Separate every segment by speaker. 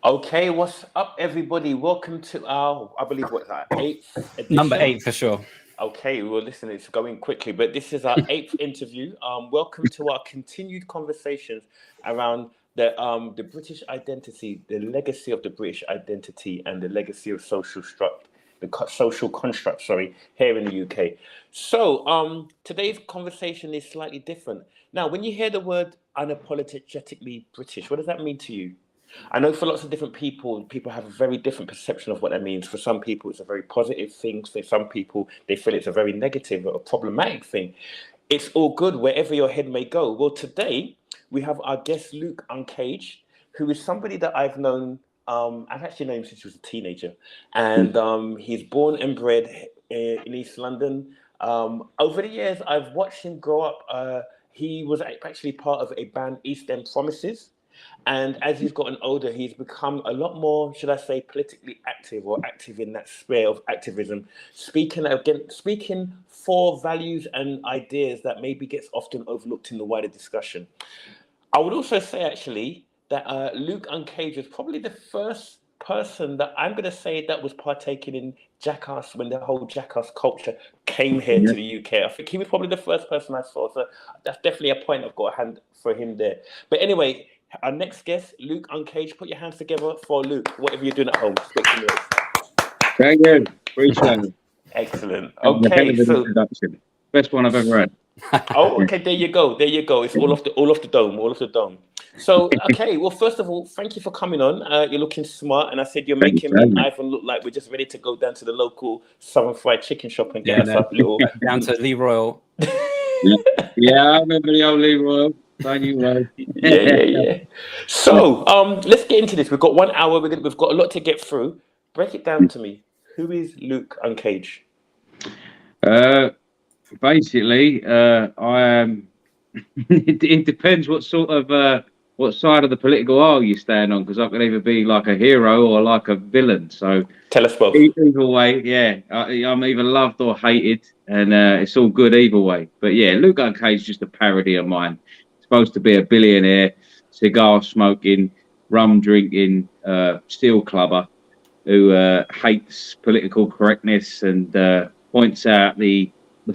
Speaker 1: Okay, what's up, everybody? Welcome to our, I believe, what's our eighth
Speaker 2: Number
Speaker 1: edition.
Speaker 2: 8 for sure.
Speaker 1: Okay, well, listen, it's going quickly, but this is our eighth interview. Welcome to our continued conversations around the British identity, the legacy of the British identity, and the legacy of social construct. Sorry, here in the UK. So, today's conversation is slightly different. Now, when you hear the word unapologetically British, what does that mean to you? I know for lots of different people, people have a very different perception of what that means. For some people, it's a very positive thing. For some people, they feel it's a very negative or a problematic thing. It's all good wherever your head may go. Well, today we have our guest, Luke Uncage, who is somebody that I've known. I've actually known him since he was a teenager. And he's born and bred in East London. Over the years, I've watched him grow up. He was actually part of a band, East End Promises. And as he's gotten older, he's become a lot more, should I say, politically active or active in that sphere of activism, speaking for values and ideas that maybe gets often overlooked in the wider discussion. I would also say, actually, that Luke Uncage was probably the first person that I'm going to say that was partaking in Jackass when the whole Jackass culture came here to the UK. I think he was probably the first person I saw. So that's definitely a point. I've got a hand for him there. But anyway, our next guest, Luke Uncage. Put your hands together for Luke, whatever you're doing at home.
Speaker 3: Thank you. Appreciate it.
Speaker 1: Excellent. Okay, so
Speaker 3: best one I've ever had.
Speaker 1: Oh, okay. There you go. There you go. It's all off the dome. So, okay. Well, first of all, thank you for coming on. You're looking smart, and I said you're making me and Ivan look like we're just ready to go down to the local Southern Fried Chicken shop and get us up little
Speaker 2: down to Lee Royal.
Speaker 3: Yeah, I remember the old Lee Royal.
Speaker 1: Yeah. So, let's get into this. We've got 1 hour. We've got a lot to get through. Break it down to me. Who is Luke Uncage?
Speaker 3: Basically, I am. It depends what sort of what side of the political aisle you stand on, because I can either be like a hero or like a villain. So
Speaker 1: tell us both.
Speaker 3: Either way, yeah, I'm either loved or hated, and it's all good either way. But yeah, Luke Uncage is just a parody of mine. Supposed to be a billionaire, cigar smoking, rum drinking, steel clubber who hates political correctness and points out the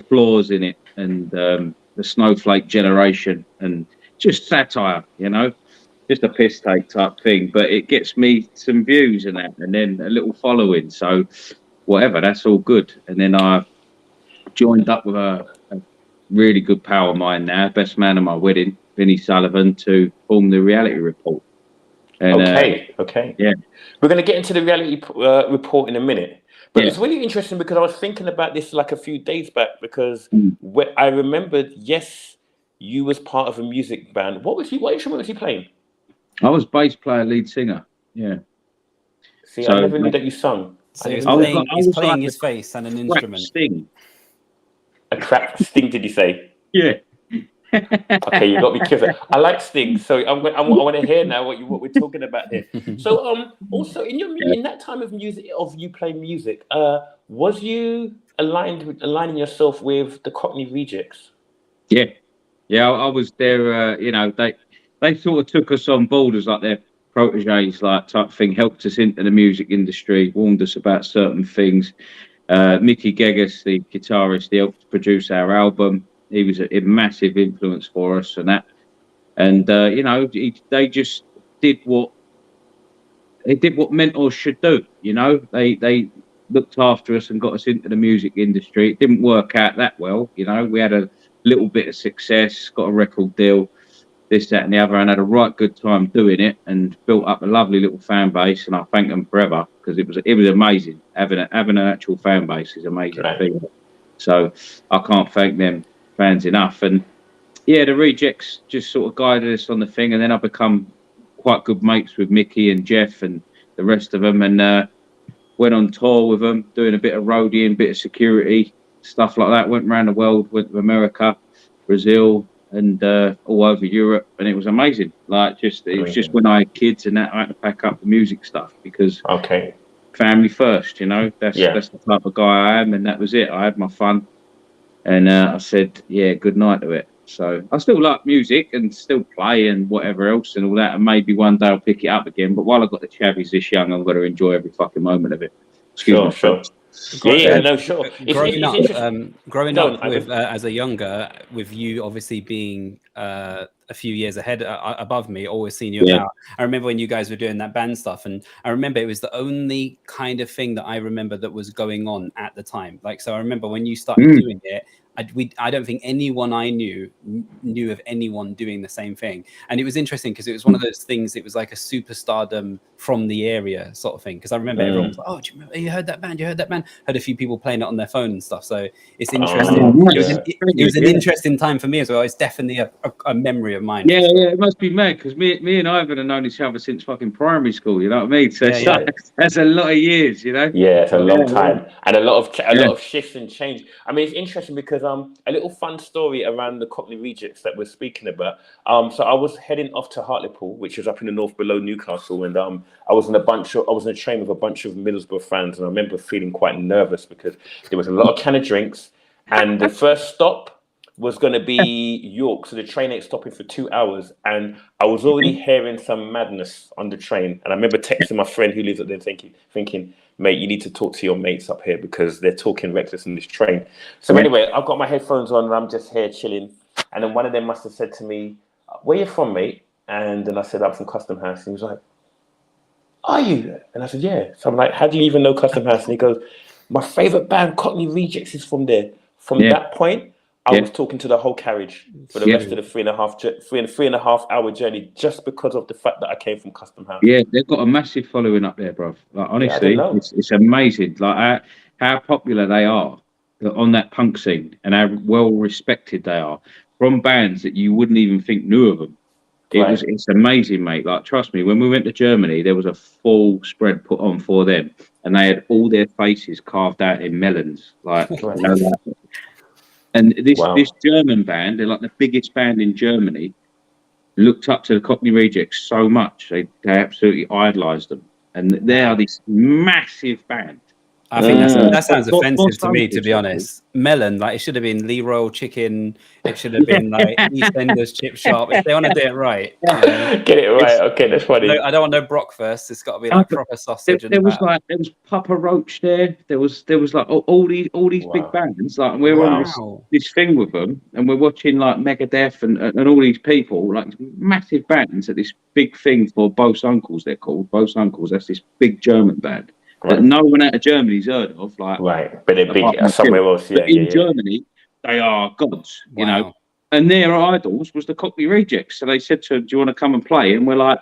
Speaker 3: flaws in it and the snowflake generation and just satire, just a piss take type thing. But it gets me some views and that, and then a little following. So whatever, that's all good. And then I joined up with a really good pal of mine now, best man at my wedding, Vinny Sullivan, to form the Reality Report. And,
Speaker 1: okay.
Speaker 3: Yeah.
Speaker 1: We're going to get into the Reality Report in a minute. But it's really interesting because I was thinking about this like a few days back because I remembered, yes, you was part of a music band. What instrument was he playing?
Speaker 3: I was bass player, lead singer. Yeah.
Speaker 1: See, so, I never knew that you sung.
Speaker 2: So he's playing his face and an instrument.
Speaker 3: Sting.
Speaker 1: A crap Sting, did you say?
Speaker 3: Yeah.
Speaker 1: Okay, you got me killed. I like Sting, so I want to hear now what we're talking about here. So, also in that time of music, of you playing music, was you aligning yourself with the Cockney Rejects?
Speaker 3: Yeah, I was there. They sort of took us on board as like their proteges, like type thing. Helped us into the music industry, warned us about certain things. Mickey Geggus, the guitarist, he helped produce our album. He was a massive influence for us and that. And, they just did what mentors should do. They looked after us and got us into the music industry. It didn't work out that well. We had a little bit of success, got a record deal, this, that, and the other, and had a right good time doing it and built up a lovely little fan base. And I thank them forever because it was amazing. Having an actual fan base is amazing.
Speaker 1: Right.
Speaker 3: So I can't thank them fans enough. And yeah, the Rejects just sort of guided us on the thing, and then I become quite good mates with Mickey and Jeff and the rest of them, and went on tour with them, doing a bit of roadie, bit of security, stuff like that. Went around the world, went to America, Brazil, and all over Europe, and it was amazing. It was just when I had kids and that, I had to pack up the music stuff because family first, that's the type of guy I am, and that was it. I had my fun. And I said, good night to it. So I still like music and still play and whatever else and all that. And maybe one day I'll pick it up again. But while I've got the chavvies this young, I'm going to enjoy every fucking moment of it. Excuse me.
Speaker 1: Sure. Sure.
Speaker 2: Growing up with as a younger, with you obviously being a few years ahead above me, always seeing you about. I remember when you guys were doing that band stuff, and I remember it was the only kind of thing that I remember that was going on at the time. Like, so I remember when you started doing it, I don't think anyone I knew of anyone doing the same thing. And it was interesting because it was one of those things, it was like a superstardom from the area sort of thing. Because I remember everyone was like, oh, do you remember, you heard that band? Heard a few people playing it on their phone and stuff. So it's interesting. It was an interesting time for me as well. It's definitely a memory of mine.
Speaker 3: Yeah, it must be mad because me and Ivan have known each other since fucking primary school, you know what I mean? So that's a lot of years, you know?
Speaker 1: Yeah, it's a long time. And a lot of shifts and change. I mean, it's interesting because a little fun story around the Cockney Rejects that we're speaking about. So I was heading off to Hartlepool, which is up in the north below Newcastle, and I was in a train with a bunch of Middlesbrough fans, and I remember feeling quite nervous because there was a lot of can of drinks, and the first stop was going to be York, so the train ain't stopping for 2 hours, and I was already hearing some madness on the train, and I remember texting my friend who lives up there thinking, mate, you need to talk to your mates up here because they're talking reckless in this train. So anyway, I've got my headphones on and I'm just here chilling, and then one of them must have said to me, where you from, mate? And then I said, I'm from Custom House, and he was like, are you? And I said, yeah. So I'm like, how do you even know Custom House? And he goes, my favourite band, Cockney Rejects, is from there. From that point, I was talking to the whole carriage for the rest of the 3.5 hour journey, just because of the fact that I came from Custom House. Yeah,
Speaker 3: they've got a massive following up there, bro. Like, honestly, it's amazing. Like how popular they are on that punk scene and how well respected they are from bands that you wouldn't even think knew of them. It's amazing, mate. Like, trust me, when we went to Germany, there was a full spread put on for them, and they had all their faces carved out in melons. Like, and this German band, they're like the biggest band in Germany, looked up to the Cockney Rejects so much. They absolutely idolised them. And they are this massive band.
Speaker 2: I think that sounds offensive to me, to be honest. Melon, like, it should have been Lee Royal Chicken. It should have been like EastEnders Chip Sharp. If they want to do it right,
Speaker 1: get it right. Okay, that's funny.
Speaker 2: I don't want no Brockfurst. It's got to be like proper sausage.
Speaker 3: There was Papa Roach there. There was like all these big bands. Like, and we were on this thing with them, and we're watching like Megadeth and all these people, like massive bands at this big thing for Both Uncles. They're called Both Uncles. That's this big German band. That no one out of Germany's heard of, like,
Speaker 1: but they're big somewhere else. Yeah,
Speaker 3: in Germany, they are gods, you know. And their idols was the Cockney Rejects. So they said to them, "Do you want to come and play?" And we're like,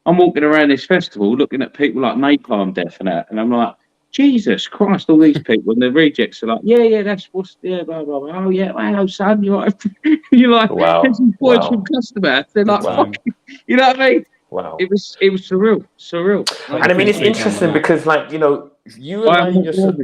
Speaker 3: I'm walking around this festival, looking at people like Napalm Death and that, and I'm like, Jesus Christ, all these people, and the Rejects are like, that's blah blah blah. Oh yeah, wow, son, you're like, there's some boys from Custom House. They're like, fucking, you know what I mean?
Speaker 1: Wow,
Speaker 3: it was surreal.
Speaker 1: Like, and I mean, it's interesting because, like, you know, you aligning yourself.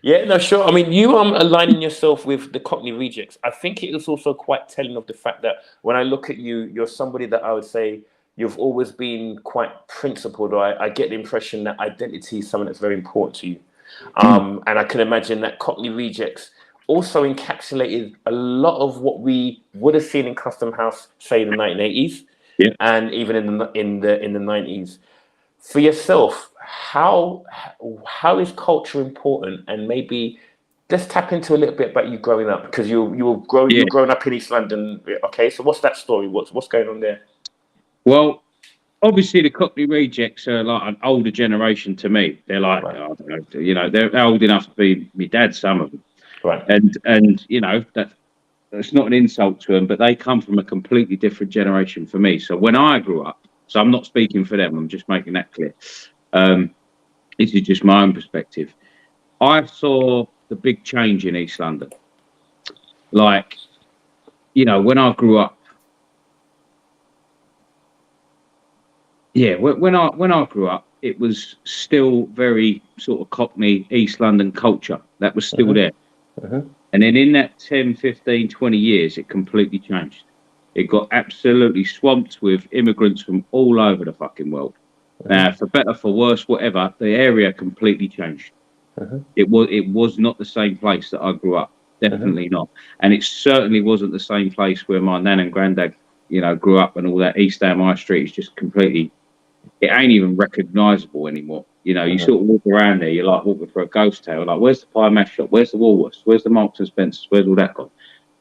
Speaker 1: Yeah, no, sure. I mean, you aligning yourself with the Cockney Rejects. I think it is also quite telling of the fact that when I look at you, you're somebody that I would say you've always been quite principled, or I get the impression that identity is something that's very important to you. And I can imagine that Cockney Rejects also encapsulated a lot of what we would have seen in Custom House, say, in the 1980s. And even in the 90s. For yourself, how is culture important? And maybe let's tap into a little bit about you growing up, because you were growing up in East London. Okay, so what's that story? What's going on there?
Speaker 3: Well, obviously the Cockney Rejects are like an older generation to me. They're like, I don't know, you know, they're old enough to be my dad, some of them.
Speaker 1: Right.
Speaker 3: And you know, that's not an insult to them, but they come from a completely different generation for me. So when I grew up, so I'm not speaking for them, I'm just making that clear. This is just my own perspective. I saw the big change in East London. Like, you know, when I grew up, when I grew up, it was still very sort of Cockney East London culture. That was still there. And then in that 10, 15, 20 years, it completely changed. It got absolutely swamped with immigrants from all over the fucking world. For better, for worse, whatever, the area completely changed. It was not the same place that I grew up. Definitely not. And it certainly wasn't the same place where my nan and granddad, grew up, and all that. East Ham High Street is just completely, it ain't even recognisable anymore. You sort of walk around there, you're like walking for a ghost town. Like, where's the pie mash shop? Where's the Woolworths? Where's the Marks and Spencers? Where's all that gone?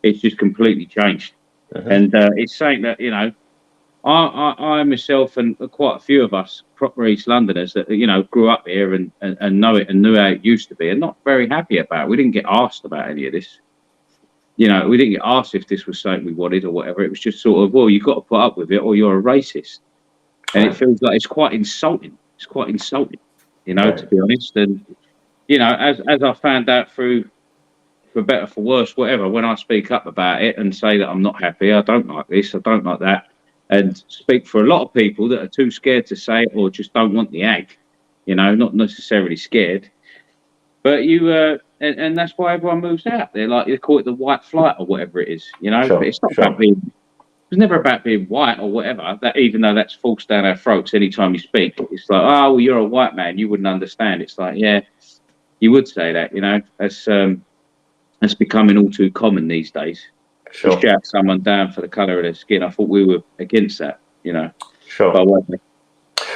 Speaker 3: It's just completely changed. And it's saying that, I myself and quite a few of us proper East Londoners that, grew up here and know it and knew how it used to be, and not very happy about it. We didn't get asked about any of this. We didn't get asked if this was something we wanted or whatever. It was just sort of, well, you've got to put up with it or you're a racist. And it feels like it's quite insulting. It's quite insulting, to be honest. And, as I found out through, for better, for worse, whatever, when I speak up about it and say that I'm not happy, I don't like this, I don't like that, and speak for a lot of people that are too scared to say it or just don't want the ag, not necessarily scared. But and that's why everyone moves out. They're like, they call it the white flight or whatever it is, but it's not about being, it's never about being white or whatever, that even though that's forced down our throats anytime you speak. It's like, oh, well, you're a white man, you wouldn't understand. It's like, yeah, you would say that, that's becoming all too common these days. To shout someone down for the colour of their skin. I thought we were against that,
Speaker 1: Sure.
Speaker 3: But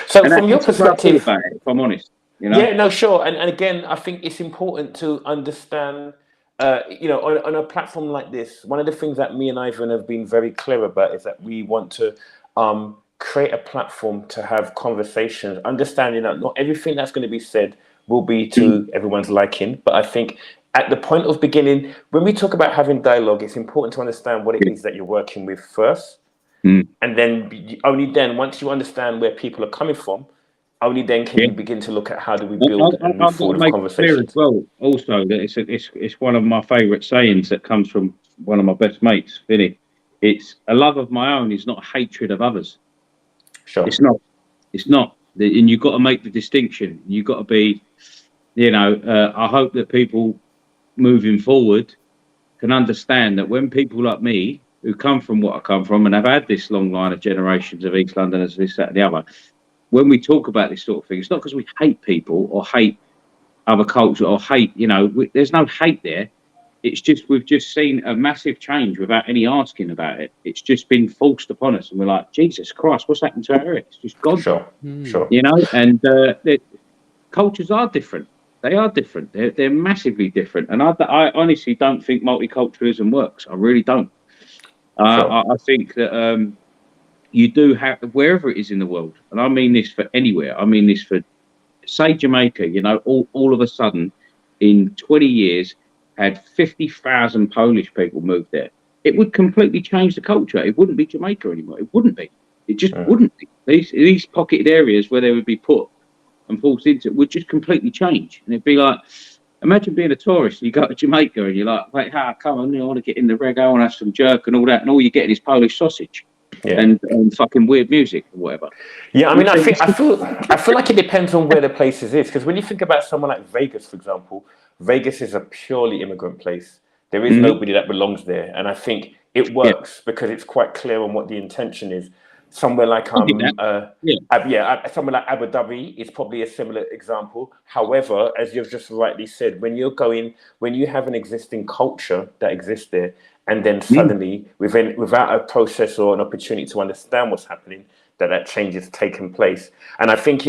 Speaker 1: so from your perspective,
Speaker 3: about it, if I'm honest,
Speaker 1: Yeah, no, sure. And again, I think it's important to understand, on a platform like this, one of the things that me and Ivan have been very clear about is that we want to create a platform to have conversations, understanding that not everything that's going to be said will be to everyone's liking. But I think at the point of beginning, when we talk about having dialogue, it's important to understand what it is that you're working with first. And then only then, once you understand where people are coming from, only then can you begin to look at how do we build and move forward with conversations.
Speaker 3: As well, also, that it's one of my favourite sayings that comes from one of my best mates, Vinny. It's a love of my own is not hatred of others.
Speaker 1: Sure.
Speaker 3: It's not. And you've got to make the distinction. You've got to be, I hope that people moving forward can understand that when people like me, who come from what I come from and have had this long line of generations of East Londoners, this, that and the other, when we talk about this sort of thing, it's not because we hate people or hate other culture or hate, there's no hate there. It's just, we've just seen a massive change without any asking about it. It's just been forced upon us. And we're like, Jesus Christ, what's happened to our area? It's just gone.
Speaker 1: Sure.
Speaker 3: And cultures are different. They are different. They're massively different. And I honestly don't think multiculturalism works. I really don't. I think that you do have, wherever it is in the world, and I mean this for anywhere, I mean this for, say, Jamaica, all of a sudden in 20 years had 50,000 Polish people move there. It would completely change the culture. It wouldn't be Jamaica anymore. It wouldn't be. It just wouldn't be. These pocketed areas where they would be put and forced into would just completely change. And it'd be like, imagine being a tourist, you go to Jamaica and you're like, wait, come on, I want to get in the reggae, I want to have some jerk and all that, and all you're getting is Polish sausage and fucking weird music or whatever.
Speaker 1: Yeah, I mean, I feel like it depends on where the place is, because when you think about someone like Vegas, for example, Vegas is a purely immigrant place. There is nobody that belongs there, and I think it works because it's quite clear on what the intention is. Somewhere like somewhere like Abu Dhabi is probably a similar example. However, as you've just rightly said, when you have an existing culture that exists there, and then suddenly without a process or an opportunity to understand what's happening, that change is taking place. And I think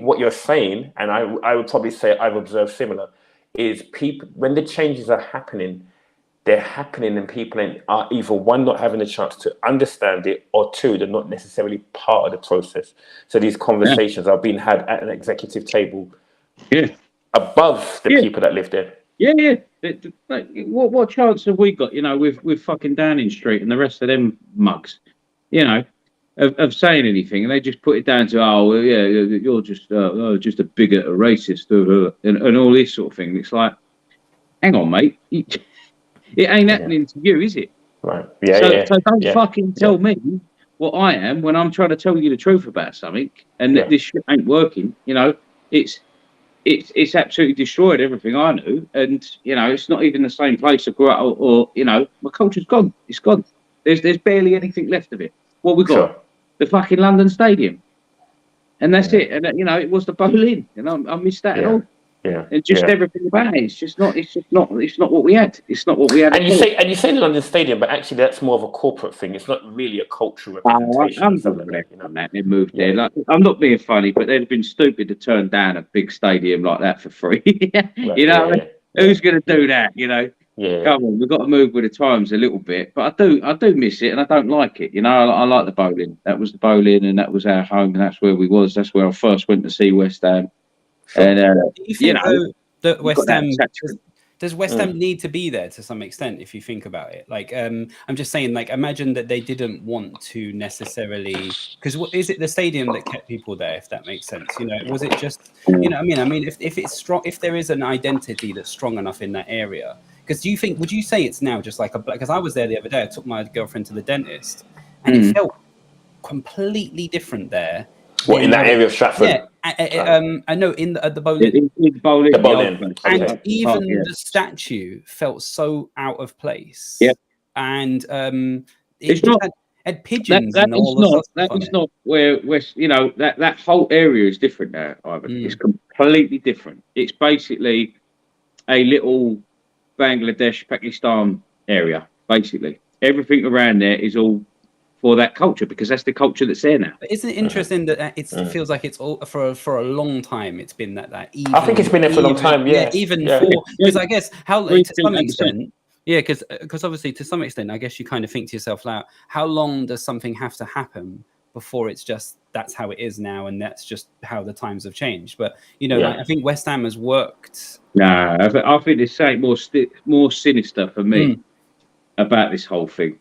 Speaker 1: what you're saying, and I would probably say I've observed similar, is people, when the changes are happening, they're happening and people are either, one, not having a chance to understand it, or two, they're not necessarily part of the process. So these conversations are being had at an executive table above the people that live there. What chance have we got, with fucking Downing Street and the rest of them mugs, of saying anything? And they just put it down to, you're just a bigot, a racist, and all this sort of thing. It's like, hang on, mate. It ain't happening to you, is it? Right.
Speaker 3: So don't fucking tell me what I am when I'm trying to tell you the truth about something, and that this shit ain't working. It's absolutely destroyed everything I knew, and it's not even the same place I grew up, or my culture's gone. It's gone. There's barely anything left of it. What we got? The fucking London Stadium, and that's it. And it was the Boleyn, I missed that at all. and just everything about it. It's just not what we had. It's not what we had.
Speaker 1: And you say London Stadium, but actually that's more of a corporate thing. It's not really a cultural representation.
Speaker 3: They moved there. Like, I'm not being funny, but they'd have been stupid to turn down a big stadium like that for free. Who's going to do that? Come on, we've got to move with the times a little bit. But I do miss it, and I don't like it. I like the bowling. That was the bowling, and that was our home, and that's where we was. That's where I first went to see West Ham. And
Speaker 2: that West Ham does West Ham need to be there to some extent if you think about it? Like, I'm just saying, like, imagine that they didn't want to necessarily, because is it the stadium that kept people there? If that makes sense, was it just I mean, if it's strong, if there is an identity that's strong enough in that area. Because would you say it's now just like because I was there the other day, I took my girlfriend to the dentist, and it felt completely different there.
Speaker 1: What, in that area of Stratford?
Speaker 2: Yeah, I know at the bowling.
Speaker 1: The bowling.
Speaker 2: And even the statue felt so out of place.
Speaker 3: Yeah.
Speaker 2: And
Speaker 3: it's not
Speaker 2: had pigeons and all the stuff.
Speaker 3: That is not where West. That whole area is different now, Ivan. It's completely different. It's basically a little Bangladesh, Pakistan area. Basically, everything around there is all for that culture, because that's the culture that's there now.
Speaker 2: But isn't it interesting that it feels like it's all for a long time? It's been that. Even,
Speaker 1: I think it's been there for a long time. Yeah,
Speaker 2: because I guess to some extent. Yeah, because obviously to some extent, I guess you kind of think to yourself, like, how long does something have to happen before it's just that's how it is now, and that's just how the times have changed? But like, I think West Ham has worked.
Speaker 3: Nah, I think there's something more sinister for me about this whole thing.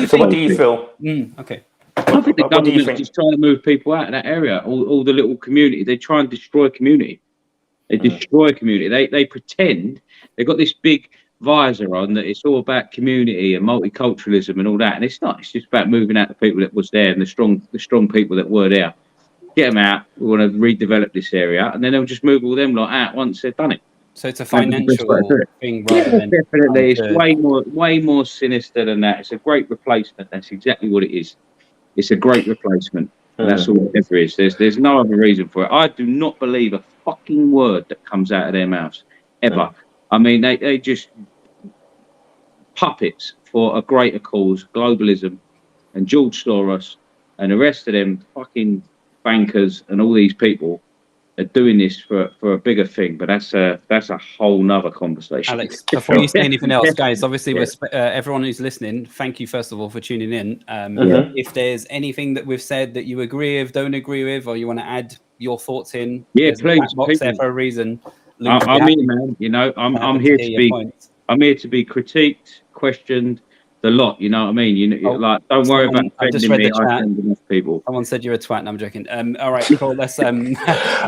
Speaker 1: So what do you feel?
Speaker 2: Okay.
Speaker 3: I think the government is just trying to move people out of that area. All the little community, they try and destroy community. They destroy community. They pretend they've got this big visor on that it's all about community and multiculturalism and all that, and it's not. It's just about moving out the people that was there and the strong people that were there. Get them out. We want to redevelop this area, and then they'll just move all them lot out once they've done it.
Speaker 2: So it's a financial thing, rather than
Speaker 3: definitely. It's way more sinister than that. It's a great replacement. That's exactly what it is. It's a great replacement. And that's all it ever is. There's no other reason for it. I do not believe a fucking word that comes out of their mouths ever. I mean, they just puppets for a greater cause, globalism, and George Soros and the rest of them fucking bankers and all these people are doing this for a bigger thing. But that's a whole nother conversation.
Speaker 2: Alex, before you say anything else, guys, obviously everyone who's listening, thank you first of all for tuning in. If there's anything that we've said that you agree with, don't agree with, or you want to add your thoughts in,
Speaker 3: please,
Speaker 2: box there for a reason.
Speaker 3: I'm here, man. I'm here to be. I'm here to be critiqued, questioned, the lot. You know what I mean? Like, don't worry about offending me. I offend enough people.
Speaker 2: Someone said you're a twat, and I'm joking. All right, cool. Let's
Speaker 1: okay.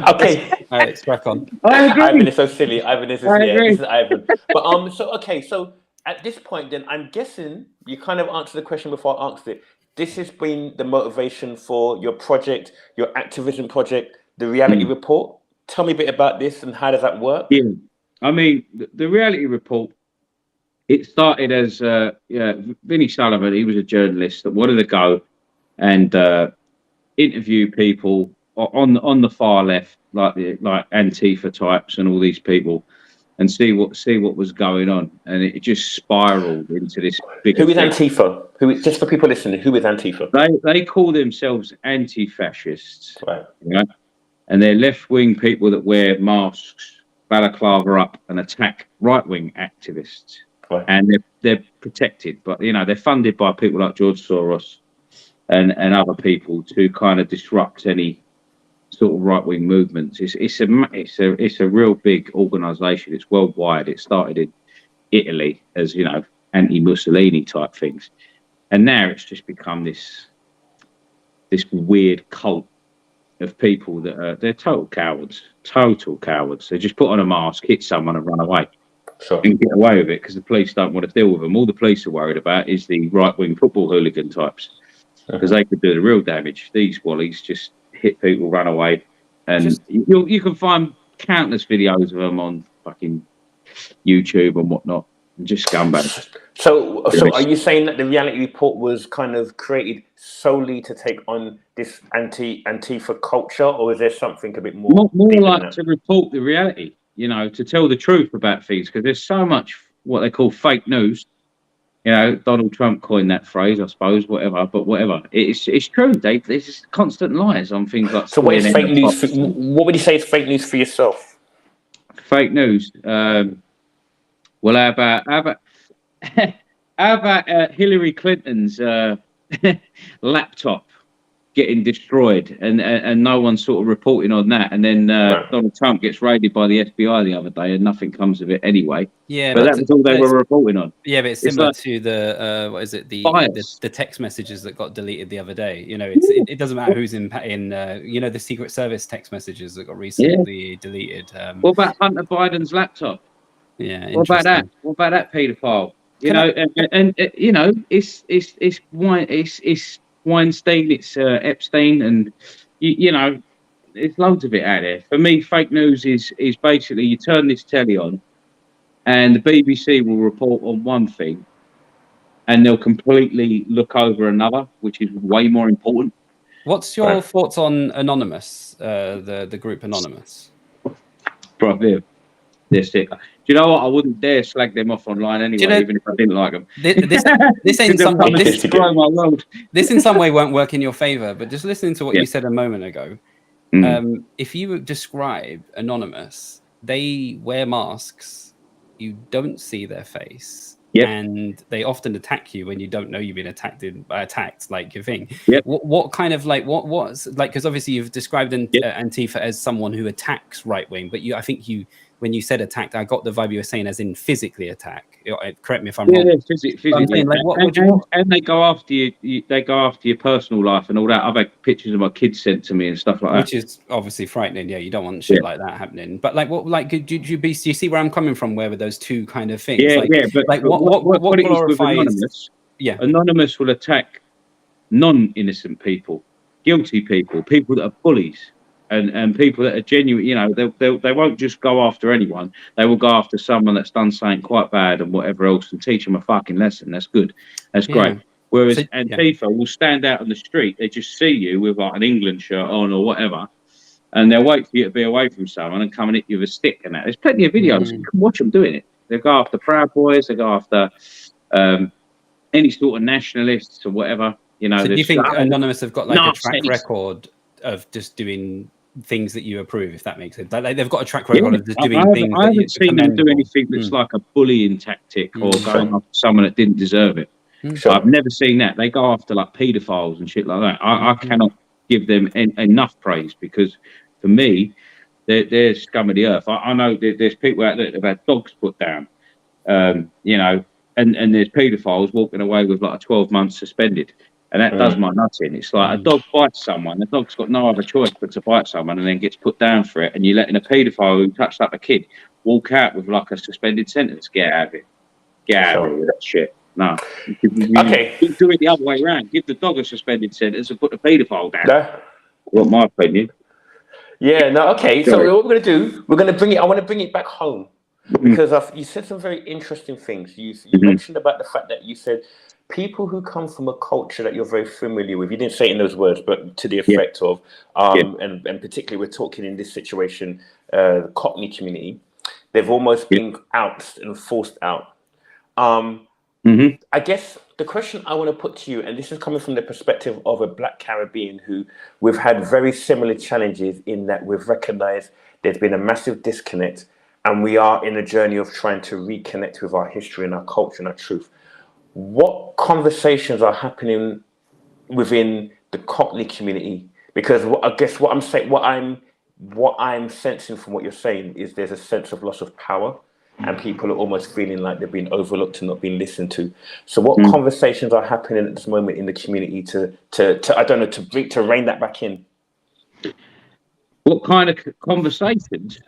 Speaker 2: All right, let's crack on.
Speaker 1: Ivan is so silly. This is Ivan. But so at this point, then I'm guessing you kind of answered the question before I asked it. This has been the motivation for your project, your activism project, the reality report. Tell me a bit about this and how does that work?
Speaker 3: Yeah, I mean, the reality report, it started as Vinnie Sullivan. He was a journalist that wanted to go and interview people on the far left, like Antifa types and all these people, and see what was going on. And it just spiraled into this big.
Speaker 1: Who is Antifa? Just for people listening, who is Antifa?
Speaker 3: They call themselves anti-fascists,
Speaker 1: right?
Speaker 3: And they're left-wing people that wear masks, balaclava up, and attack right-wing activists. Right. And they're protected, but they're funded by people like George Soros and other people to kind of disrupt any sort of right-wing movements. It's a real big organisation. It's worldwide. It started in Italy as anti-Mussolini type things, and now it's just become this weird cult of people that they're total cowards. They just put on a mask, hit someone, and run away.
Speaker 1: Sure.
Speaker 3: And get away with it because the police don't want to deal with them. All the police are worried about is the right-wing football hooligan types, because they could do the real damage. These wallies just hit people, run away, and you can find countless videos of them on fucking YouTube and whatnot. Just scumbags.
Speaker 1: So are you saying that the reality report was kind of created solely to take on this Antifa culture, or is there something a bit more?
Speaker 3: More like to report the reality. to tell the truth about things, because there's so much what they call fake news. Donald Trump coined that phrase, I suppose, whatever. But whatever, it's true, Dave. There's just constant lies on things like.
Speaker 1: So what is fake news? What would you say is fake news for yourself?
Speaker 3: Fake news. Well, how about Hillary Clinton's laptop getting destroyed, and no one's sort of reporting on that, and then Donald Trump gets raided by the FBI the other day, and nothing comes of it anyway.
Speaker 2: Yeah,
Speaker 3: but that was all they were reporting on.
Speaker 2: Yeah, but it's similar to the what is it, the text messages that got deleted the other day. It doesn't matter who's in the Secret Service text messages that got recently deleted.
Speaker 3: What about Hunter Biden's laptop?
Speaker 2: Yeah,
Speaker 3: what about that? What about that paedophile? It's Weinstein, it's Epstein, and there's loads of it out there. For me, fake news is basically you turn this telly on, and the BBC will report on one thing, and they'll completely look over another, which is way more important.
Speaker 2: What's your thoughts on Anonymous, the group Anonymous?
Speaker 3: Bro, they're sick. Do you know what? I wouldn't dare slag them off online anyway, even if I didn't like them.
Speaker 2: This ain't some way. This in some way won't work in your favor. But just listening to what you said a moment ago, if you describe Anonymous, they wear masks. You don't see their face, and they often attack you when you don't know you've been attacked. Like your thing. What kind of what's like? Because obviously you've described Antifa as someone who attacks right wing, but I think when you said attacked, I got the vibe you were saying as in physically attack. Correct me if I'm wrong.
Speaker 3: Yeah, physically. And they go after you. They go after your personal life and all that. I've had pictures of my kids sent to me and stuff like that,
Speaker 2: which is obviously frightening. Yeah, you don't want shit like that happening. But do you see where I'm coming from? Where with those two kind of things?
Speaker 3: But what glorifies? Anonymous, Anonymous will attack non-innocent people, guilty people, people that are bullies. And people that are genuine, they won't just go after anyone. They will go after someone that's done something quite bad and whatever else, and teach them a fucking lesson. That's good. That's great. Whereas Antifa will stand out on the street. They just see you with like an England shirt on or whatever, and they'll wait for you to be away from someone and come and hit you with a stick and that. There's plenty of videos. You can watch them doing it. They go after Proud Boys. They go after any sort of nationalists or whatever.
Speaker 2: So do you think Anonymous have got a track record of just doing things that you approve, if that makes sense? Like they've got a track record of just doing things.
Speaker 3: I haven't seen them do anything that's like a bullying tactic or going after someone that didn't deserve it. So I've never seen that. They go after like paedophiles and shit like that. I cannot give them enough praise, because for me, they're scum of the earth. I know there's people out there that have had dogs put down, and there's paedophiles walking away with like a 12-month suspended. And that does my nuts in. It's like a dog bites someone. The dog's got no other choice but to bite someone, and then gets put down for it. And you're letting a paedophile who touched up a kid walk out with like a suspended sentence. Get out of it. Get out of it with that shit. No. You do it the other way around. Give the dog a suspended sentence and put the paedophile down.
Speaker 1: No.
Speaker 3: Well, my opinion.
Speaker 1: Yeah. No. Okay. So what we're gonna do? We're gonna bring it. I want to bring it back home because you said some very interesting things. You mentioned about the fact that you said people who come from a culture that you're very familiar with. You didn't say it in those words, but to the effect of, and particularly we're talking in this situation, the Cockney community, they've almost been ousted and forced out. I guess the question I want to put to you, and this is coming from the perspective of a Black Caribbean who we've had very similar challenges in that we've recognized there's been a massive disconnect, and we are in a journey of trying to reconnect with our history and our culture and our truth. What conversations are happening within the Cockney community? Because I guess what I'm sensing from what you're saying is there's a sense of loss of power, and people are almost feeling like they're being overlooked and not being listened to. So, what conversations are happening at this moment in the community to I don't know, to rein that back in?
Speaker 3: What kind of conversations?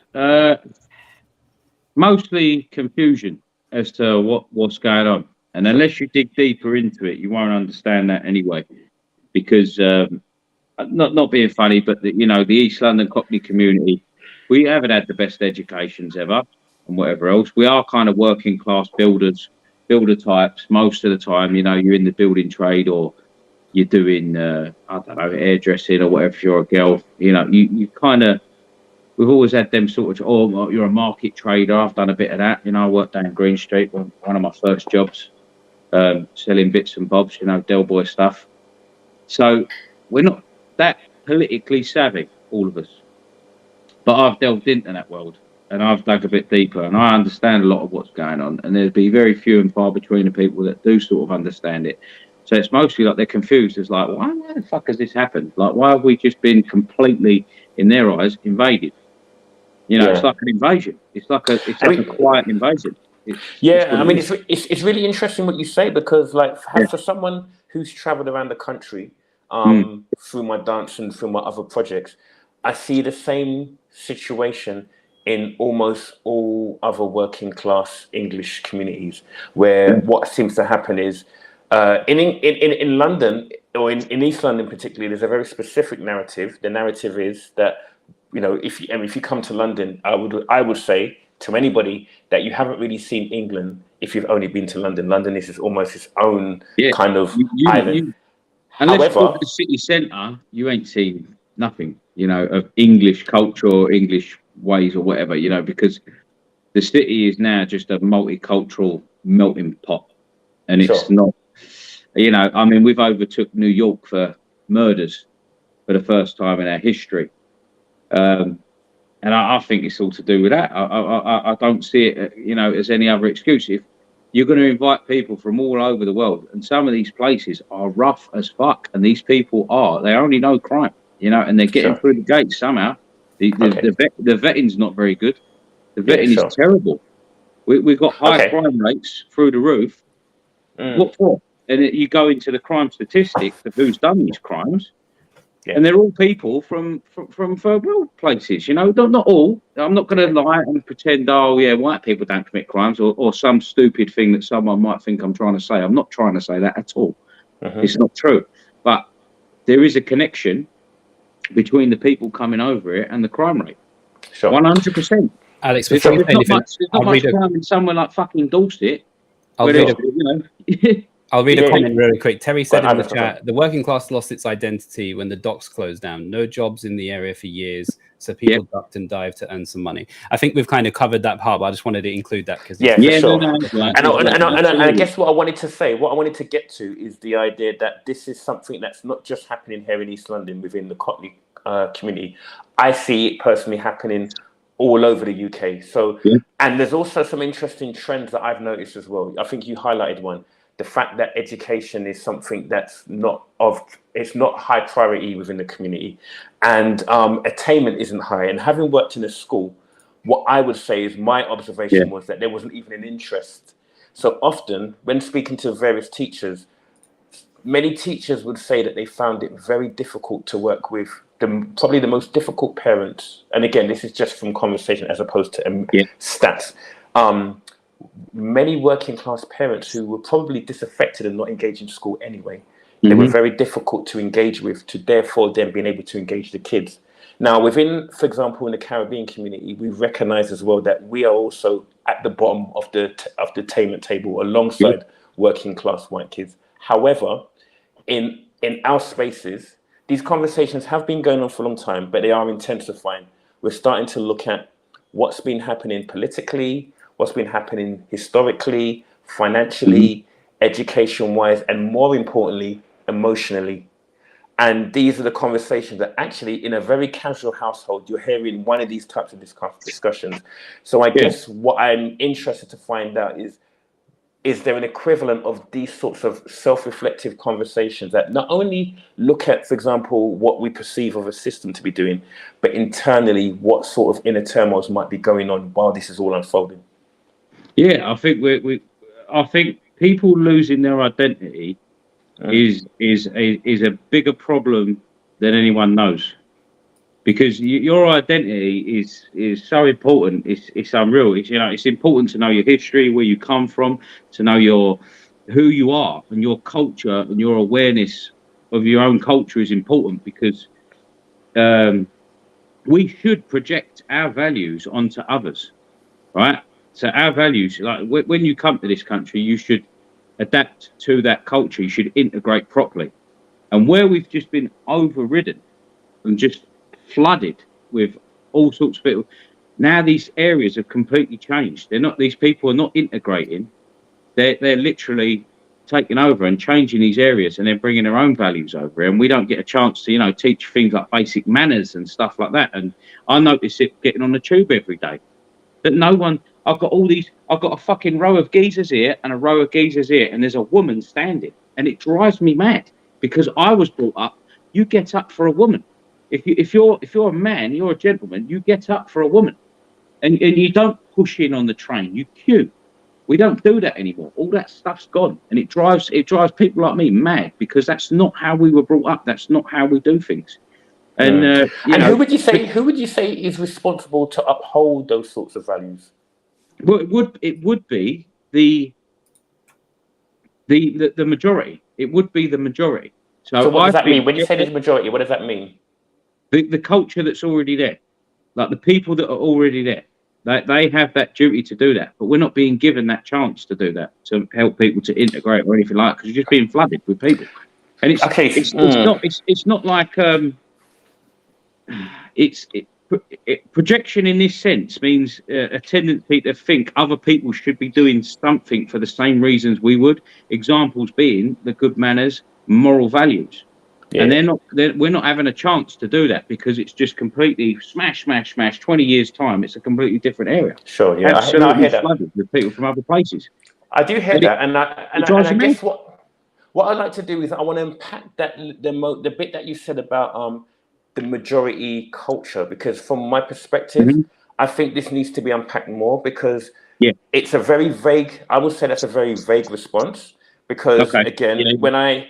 Speaker 3: Mostly confusion as to what's going on. And unless you dig deeper into it, you won't understand that anyway. Because not being funny, but the East London Cockney community, we haven't had the best educations ever, and whatever else. We are kind of working class builder types most of the time. You're in the building trade, or you're doing hairdressing or whatever. If you're a girl, you kind of we've always had them sort of, oh, you're a market trader. I've done a bit of that. You know, I worked down Green Street, one of my first jobs, selling bits and bobs, you know, Del Boy stuff. So we're not that politically savvy, all of us. But I've delved into that world and I've dug a bit deeper and I understand a lot of what's going on. And there'd be very few and far between the people that do sort of understand it. So it's mostly like they're confused. It's like, why the fuck has this happened? Like, why have we just been completely, in their eyes, invaded? You know, it's like an invasion. It's like a quiet invasion.
Speaker 1: It's really interesting what you say, because like for someone who's traveled around the country through my dance and through my other projects, I see the same situation in almost all other working class English communities, where what seems to happen is in London, or in East London particularly, there's a very specific narrative. The narrative is that, you know, if you come to London, I would say to anybody that you haven't really seen England if you've only been to London. London is almost its own kind of island.
Speaker 3: Unless you go to the city centre, you ain't seen nothing, you know, of English culture or English ways or whatever, you know, because the city is now just a multicultural melting pot. And it's not, you know, I mean, we've overtook New York for murders for the first time in our history. And I think it's all to do with that. I don't see it, you know, as any other excuse. If you're going to invite people from all over the world, and some of these places are rough as fuck, and these people they only know crime, you know, and they're getting through the gates somehow. The vetting's not very good. The vetting is terrible. We've got high crime rates through the roof. What for? And you go into the crime statistics of who's done these crimes, and they're all people from third world places. You know, not all. I'm not going to lie and pretend, white people don't commit crimes, or some stupid thing that someone might think I'm trying to say. I'm not trying to say that at all. It's not true. But there is a connection between the people coming over it and the crime rate. 100%.
Speaker 2: Alex,
Speaker 3: there's not much crime in somewhere like fucking Dorset. I'll
Speaker 2: read a comment really quick. Terry said in the chat, the working class lost its identity when the docks closed down. No jobs in the area for years, so people ducked and dived to earn some money. I think we've kind of covered that part, but I just wanted to include that because
Speaker 1: and I guess what I wanted to get to is the idea that this is something that's not just happening here in East London within the Cockney community. I see it personally happening all over the UK. So, and there's also some interesting trends that I've noticed as well. I think you highlighted one. The fact that education is something that's it's not high priority within the community, and attainment isn't high. And having worked in a school, what I would say is my observation was that there wasn't even an interest. So often when speaking to various teachers, many teachers would say that they found it very difficult to work with probably the most difficult parents. And again, this is just from conversation as opposed to stats. Many working class parents who were probably disaffected and not engaged in school anyway. They were very difficult to engage with, to therefore then being able to engage the kids. Now, within, for example, in the Caribbean community, we recognize as well that we are also at the bottom of the attainment table alongside working class white kids. However, in our spaces, these conversations have been going on for a long time, but they are intensifying. We're starting to look at what's been happening politically, what's been happening historically, financially, education-wise, and more importantly, emotionally. And these are the conversations that actually, in a very casual household, you're hearing one of these types of discussions. So I guess what I'm interested to find out is there an equivalent of these sorts of self-reflective conversations that not only look at, for example, what we perceive of a system to be doing, but internally what sort of inner turmoils might be going on while this is all unfolding?
Speaker 3: Yeah, I think I think people losing their identity is a bigger problem than anyone knows, because your identity is so important. It's unreal. It's important to know your history, where you come from, to know who you are, and your culture, and your awareness of your own culture is important, because we should project our values onto others, right? So our values, like when you come to this country, you should adapt to that culture. You should integrate properly. And where we've just been overridden and just flooded with all sorts of people. Now these areas have completely changed. These people are not integrating. They're literally taking over and changing these areas, and then bringing their own values over. And we don't get a chance to, teach things like basic manners and stuff like that. And I notice it getting on the tube every day. That no one, I've got a fucking row of geezers here and a row of geezers here, and there's a woman standing, and it drives me mad because I was brought up. You get up for a woman. If you're a man, you're a gentleman. You get up for a woman, and you don't push in on the train. You queue. We don't do that anymore. All that stuff's gone, and it drives people like me mad because that's not how we were brought up. That's not how we do things. And
Speaker 1: who would you say is responsible to uphold those sorts of values?
Speaker 3: Well, it would be the majority. It would be the majority.
Speaker 1: So what does that mean? When you say the majority, what does that mean?
Speaker 3: The culture that's already there, like the people that are already there, they have that duty to do that. But we're not being given that chance to do that, to help people to integrate or anything like that, because you're just being flooded with people. And it's not like projection in this sense means a tendency to think other people should be doing something for the same reasons we would. Examples being the good manners, moral values. Yeah. And we're not having a chance to do that because it's just completely smash. 20 years time, it's a completely different area.
Speaker 1: Sure, yeah, I hear that.
Speaker 3: Flooded with people from other places.
Speaker 1: I do hear that, and I guess what I'd like to do is I want to unpack that the bit that you said about the majority culture, because from my perspective, I think this needs to be unpacked more because it's a very vague. I would say that's a very vague response because when I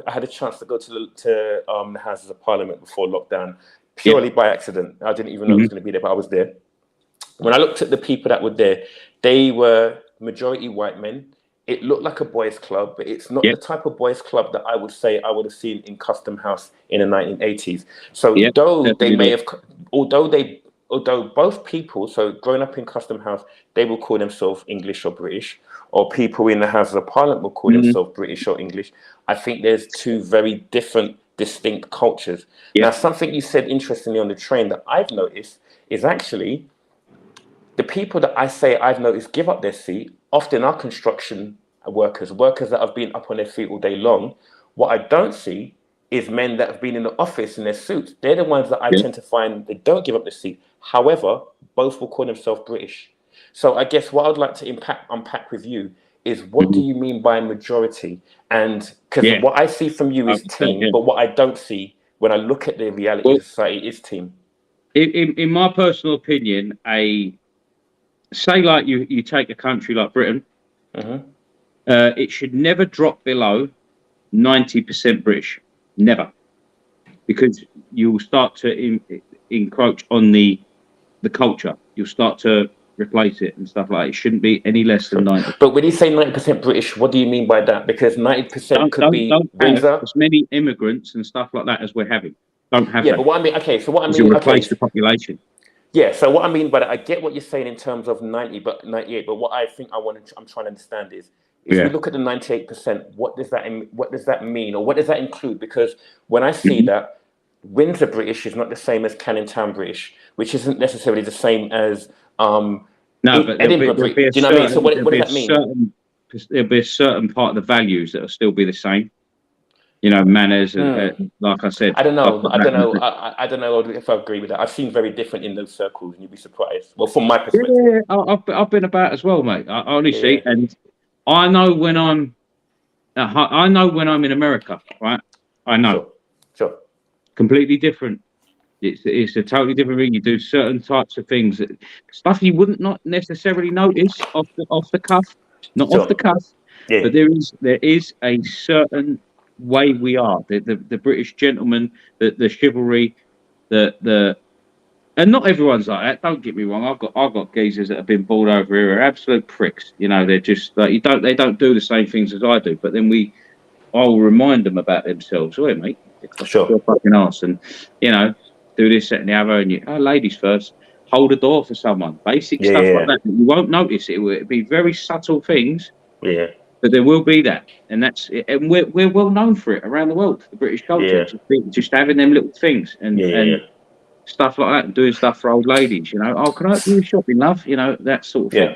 Speaker 1: had a chance to go to the Houses of Parliament before lockdown, purely by accident. I didn't even know I was going to be there, but I was there. When I looked at the people that were there, they were majority white men. It looked like a boys' club, but it's not the type of boys' club that I would say I would have seen in Custom House in the 1980s. So although both people, so growing up in Custom House, they will call themselves English or British, or people in the Houses of Parliament will call themselves British or English. I think there's two very different, distinct cultures. Yeah. Now, something you said interestingly on the train that I've noticed is actually the people that I say I've noticed give up their seat often are construction workers that have been up on their feet all day long. What I don't see is men that have been in the office in their suits. They're the ones that I tend to find they don't give up the seat. However, both will call themselves British. So I guess what I'd like to unpack with you is what do you mean by majority? And because what I see from you is team, but what I don't see when I look at the reality of society is team.
Speaker 3: In my personal opinion, say like you take a country like Britain, it should never drop below 90% British. Never. Because you'll start to encroach on the culture. You'll start to replace it and stuff like that. It shouldn't be any less than 90.
Speaker 1: But when you say 90% British, what do you mean by that? Because 90% could be Windsor.
Speaker 3: As many immigrants and stuff like that as we're having. Don't have that.
Speaker 1: Yeah, but what I mean,
Speaker 3: you replace the population.
Speaker 1: Yeah, so what I mean by that, I get what you're saying in terms of 90, but 98. But what I think I'm trying to understand is, if you look at the 98%, what does that mean, or what does that include? Because when I see that Windsor British is not the same as Canning Town British, which isn't necessarily the same as Edinburgh British. Do you know what I mean? So what does that mean?
Speaker 3: There'll be a certain part of the values that will still be the same. Manners, like I said.
Speaker 1: I don't know if I agree with that. I've seen very different in those circles, and you'd be surprised. Well, from my perspective.
Speaker 3: Yeah, I've been about as well, mate. Honestly, and I know when I'm in America, right? I know.
Speaker 1: Sure.
Speaker 3: Completely different. It's a totally different thing. You do certain types of things, stuff you wouldn't not necessarily notice off the cuff, off the cuff. Yeah. But there is a certain way we are. The British gentleman, the chivalry, and not everyone's like that. Don't get me wrong. I've got geezers that have been brought over here are absolute pricks. They're just like they don't do the same things as I do. But then I'll remind them about themselves. Oh, mate,
Speaker 1: sure,
Speaker 3: your fucking arse, and do this, that, and the other. And ladies first, hold a door for someone. Basic stuff like that. You won't notice it. It'll be very subtle things.
Speaker 1: Yeah.
Speaker 3: But there will be that, and we're well known for it around the world. The British culture, just having them little things, and stuff like that, and doing stuff for old ladies. You know, oh, can I help you with shopping, love? You know, that sort of thing.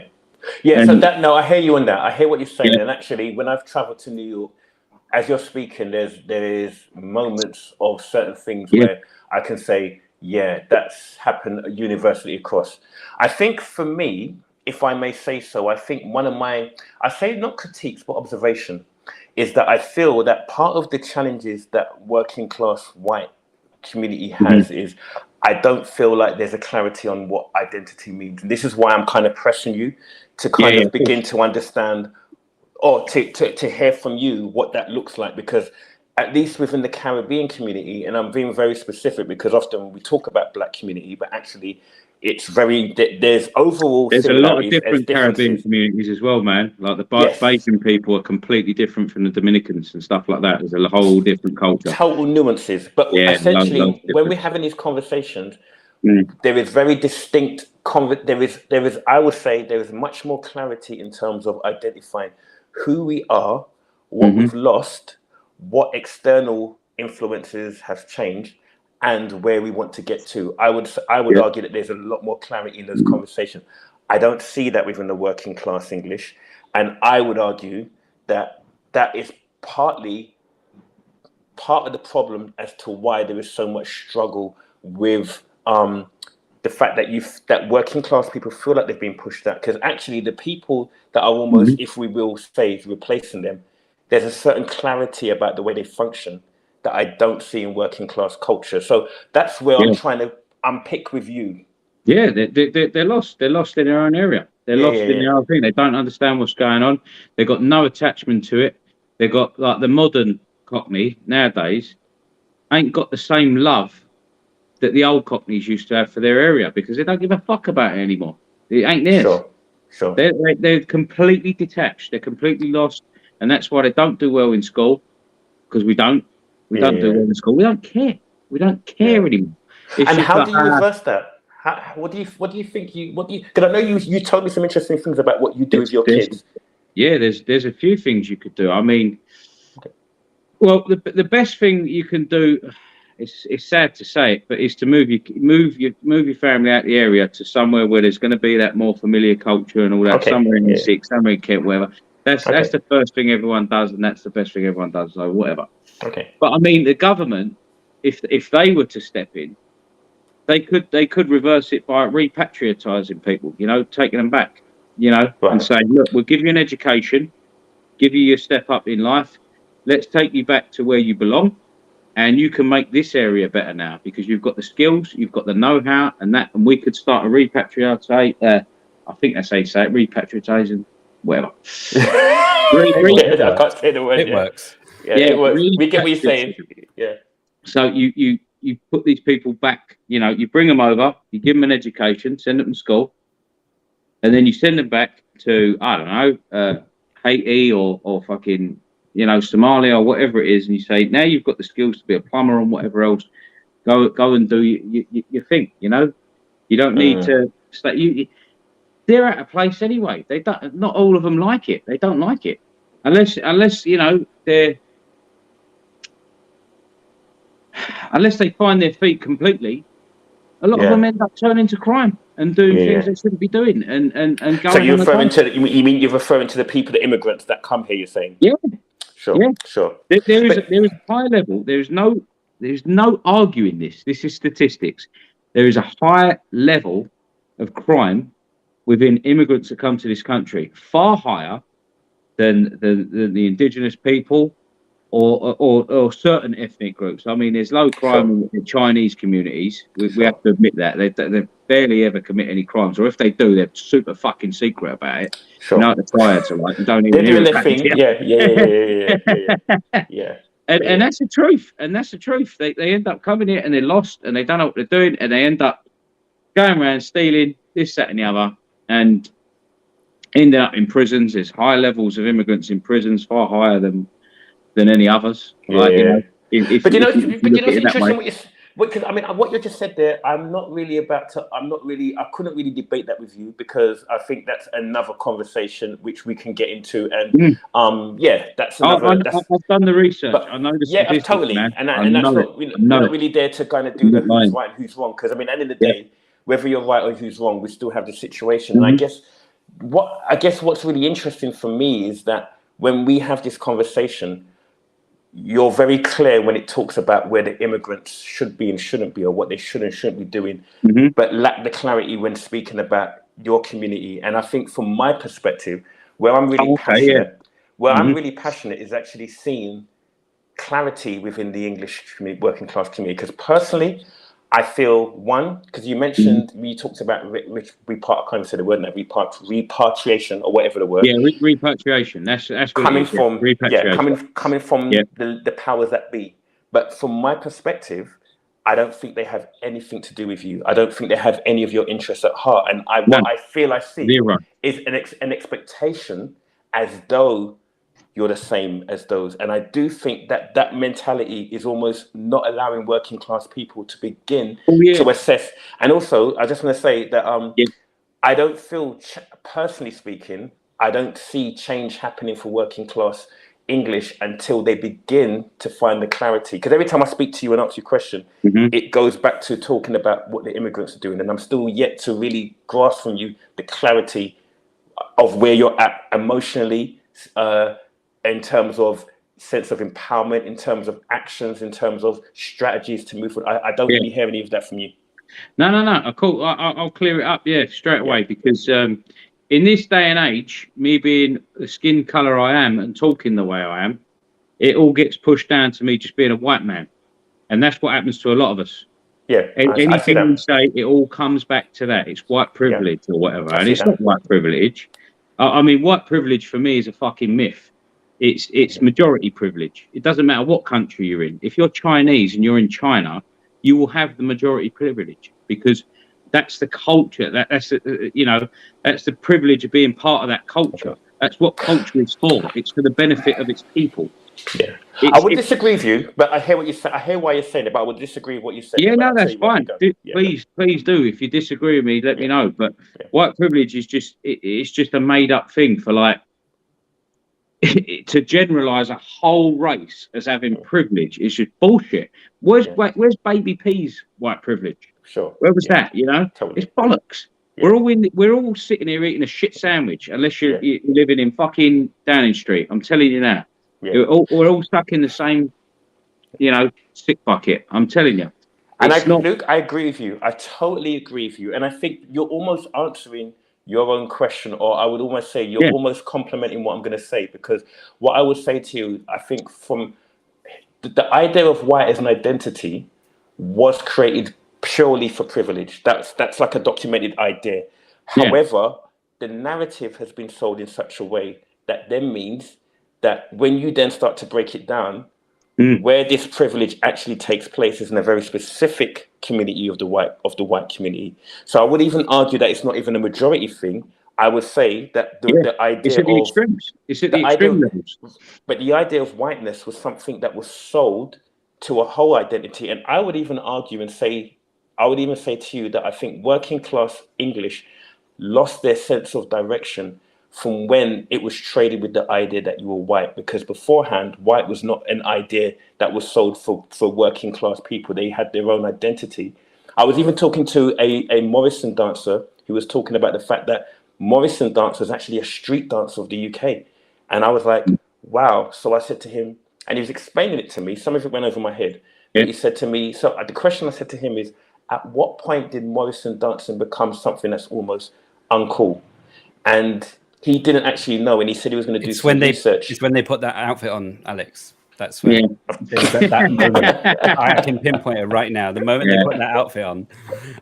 Speaker 1: Yeah.
Speaker 3: And,
Speaker 1: so that I hear you on that. I hear what you're saying,
Speaker 3: yeah.
Speaker 1: and actually, when I've travelled to New York, as you're speaking, there is moments of certain things where I can say, yeah, that's happened universally across. I think for me, if I may say so, I think one of my, I say not critiques, but observation, is that I feel that part of the challenges that working class white community has is I don't feel like there's a clarity on what identity means. And this is why I'm kind of pressing you to kind of begin to understand or to hear from you what that looks like, because at least within the Caribbean community, and I'm being very specific because often we talk about Black community, but actually it's there's overall
Speaker 3: there's a lot of different Caribbean communities as well, man. Like the Bajan people are completely different from the Dominicans and stuff like that. There's a whole different culture.
Speaker 1: Total nuances. But essentially, when we're having these conversations, there is very distinct, there is, I would say, there is much more clarity in terms of identifying who we are, what we've lost, what external influences have changed, and where we want to get to. I would argue that there's a lot more clarity in those conversations. I don't see that within the working class English, and I would argue that that is partly part of the problem as to why there is so much struggle with the fact that that working class people feel like they've been pushed out, because actually the people that are almost, if we will say, replacing them, there's a certain clarity about the way they function that I don't see in working class culture. So that's where I'm trying to unpick with you.
Speaker 3: Yeah, they're lost. They're lost in their own area. They're lost in their own thing. They don't understand what's going on. They've got no attachment to it. They've got, like, the modern Cockney nowadays ain't got the same love that the old Cockneys used to have for their area, because they don't give a fuck about it anymore. It ain't theirs.
Speaker 1: Sure.
Speaker 3: They're completely detached. They're completely lost. And that's why they don't do well in school, because we don't do well in school. We don't care. We don't care anymore. It's
Speaker 1: and how do you reverse that? What do you think because I know you told me some interesting things about what you do with your kids.
Speaker 3: Yeah, there's a few things you could do. I mean, well, the best thing you can do, it's sad to say it, but is to move your family out the area to somewhere where there's going to be that more familiar culture and all that. Somewhere in Essex, somewhere in Kent, whatever. That's the first thing everyone does, and that's the best thing everyone does. So whatever. Okay. But I mean, the government, if they were to step in, they could reverse it by repatriatising people. You know, taking them back. You know, and saying, look, we'll give you an education, give you your step up in life. Let's take you back to where you belong, and you can make this area better now because you've got the skills, you've got the know-how, and we could start a repatriate. I think that's how you say it, repatriatising. Whatever.
Speaker 1: I can't say the word.
Speaker 2: It works.
Speaker 1: Yeah, it works. We get what you're saying. Yeah.
Speaker 3: So you put these people back. You know, you bring them over, you give them an education, send them to school, and then you send them back to, I don't know, Haiti or fucking, you know, Somalia or whatever it is, and you say, now you've got the skills to be a plumber and whatever else. Go and do your thing. You know, you don't need to stay. They're at a place anyway. They don't. Not all of them like it. They don't like it, unless you know unless they find their feet completely. A lot of them end up turning to crime and doing things they shouldn't be doing, and going. So
Speaker 1: you're referring to you're referring to the people, the immigrants that come here. You're saying, sure.
Speaker 3: There is a high level. There's no arguing this. This is statistics. There is a high level of crime within immigrants that come to this country, far higher than the indigenous people or certain ethnic groups. I mean, there's low crime in Chinese communities. We have to admit that. They barely ever commit any crimes, or if they do, they're super fucking secret about it. You know what the triads are like. You don't even hear
Speaker 1: their thing. Yeah.
Speaker 3: And that's the truth. And that's the truth. They end up coming here and they're lost and they don't know what they're doing, and they end up going around stealing this, that, and the other, and ending up in prisons. There's high levels of immigrants in prisons, far higher than any others. Like, you know,
Speaker 1: but you know, it's interesting because I mean, what you just said there, I couldn't really debate that with you, because I think that's another conversation which we can get into. And that's another.
Speaker 3: I've done the research. But, I know the statistics,
Speaker 1: totally.
Speaker 3: Man.
Speaker 1: And that's not, we're not really there to kind of do the who's right and who's wrong, because I mean, at the end of the day, whether you're right or who's wrong, we still have the situation. And I guess what's really interesting for me is that when we have this conversation, you're very clear when it talks about where the immigrants should be and shouldn't be, or what they should and shouldn't be doing, but lack the clarity when speaking about your community. And I think from my perspective, where I'm really passionate is actually seeing clarity within the English community, working class community. Because personally, I feel, one, because you mentioned, you talked about I can't even say the word now, repatriation or whatever the word.
Speaker 3: Yeah, repatriation. That's
Speaker 1: coming from coming from the powers that be. But from my perspective, I don't think they have anything to do with you. I don't think they have any of your interests at heart. And what I feel I see is an expectation as though you're the same as those. And I do think that mentality is almost not allowing working class people to begin to assess. And also, I just want to say that I don't feel, personally speaking, I don't see change happening for working class English until they begin to find the clarity. Because every time I speak to you and ask you a question, it goes back to talking about what the immigrants are doing. And I'm still yet to really grasp from you the clarity of where you're at emotionally, in terms of sense of empowerment, in terms of actions, in terms of strategies to move forward. I don't really hear any of that from you.
Speaker 3: No. I'll clear it up, straight away, because in this day and age, me being the skin colour I am and talking the way I am, it all gets pushed down to me just being a white man. And that's what happens to a lot of us.
Speaker 1: Yeah.
Speaker 3: Anything we say, it all comes back to that. It's white privilege or whatever. And it's not white privilege. I mean, white privilege for me is a fucking myth. It's majority privilege. It doesn't matter what country you're in. If you're Chinese and you're in China, you will have the majority privilege, because that's the culture. That's the privilege of being part of that culture. That's what culture is for. It's for the benefit of its people.
Speaker 1: Yeah, I would disagree with you, but I hear what you say. I hear why you're saying it, but I would disagree with what you said.
Speaker 3: Yeah, no, that's fine. Please do. If you disagree with me, let me know. But white privilege is it's just a made up thing for like. To generalize a whole race as having privilege is just bullshit. Where's Baby P's white privilege?
Speaker 1: Sure.
Speaker 3: Where was that? You know,
Speaker 1: totally.
Speaker 3: It's bollocks. Yeah. We're all sitting here eating a shit sandwich, unless you're living in fucking Downing Street. I'm telling you now. Yeah. We're all stuck in the same, sick bucket. I'm telling you.
Speaker 1: And Luke, I agree with you. I totally agree with you. And I think you're almost answering your own question, or I would almost say you're almost complimenting what I'm going to say, because what I would say to you, I think from the idea of white as an identity was created purely for privilege. That's like a documented idea. However, the narrative has been sold in such a way that then means that when you then start to break it down, where this privilege actually takes place is in a very specific community of the white community. So I would even argue that it's not even a majority thing. I would say that the idea
Speaker 3: it's at the extremes. It's at the extreme levels.
Speaker 1: But the idea of whiteness was something that was sold to a whole identity. And I would even argue and say, to you that I think working class English lost their sense of direction from when it was traded with the idea that you were white, because beforehand, white was not an idea that was sold for working class people. They had their own identity. I was even talking to a Morrison dancer who was talking about the fact that Morrison dance was actually a street dance of the UK. And I was like, wow. So I said to him, and he was explaining it to me, some of it went over my head. But he said to me, so the question I said to him is, at what point did Morrison dancing become something that's almost uncool? And he didn't actually know, and he said he was going to do some research.
Speaker 2: It's when they put that outfit on, Alex. That's when that moment. I can pinpoint it right now. The moment they put that outfit on.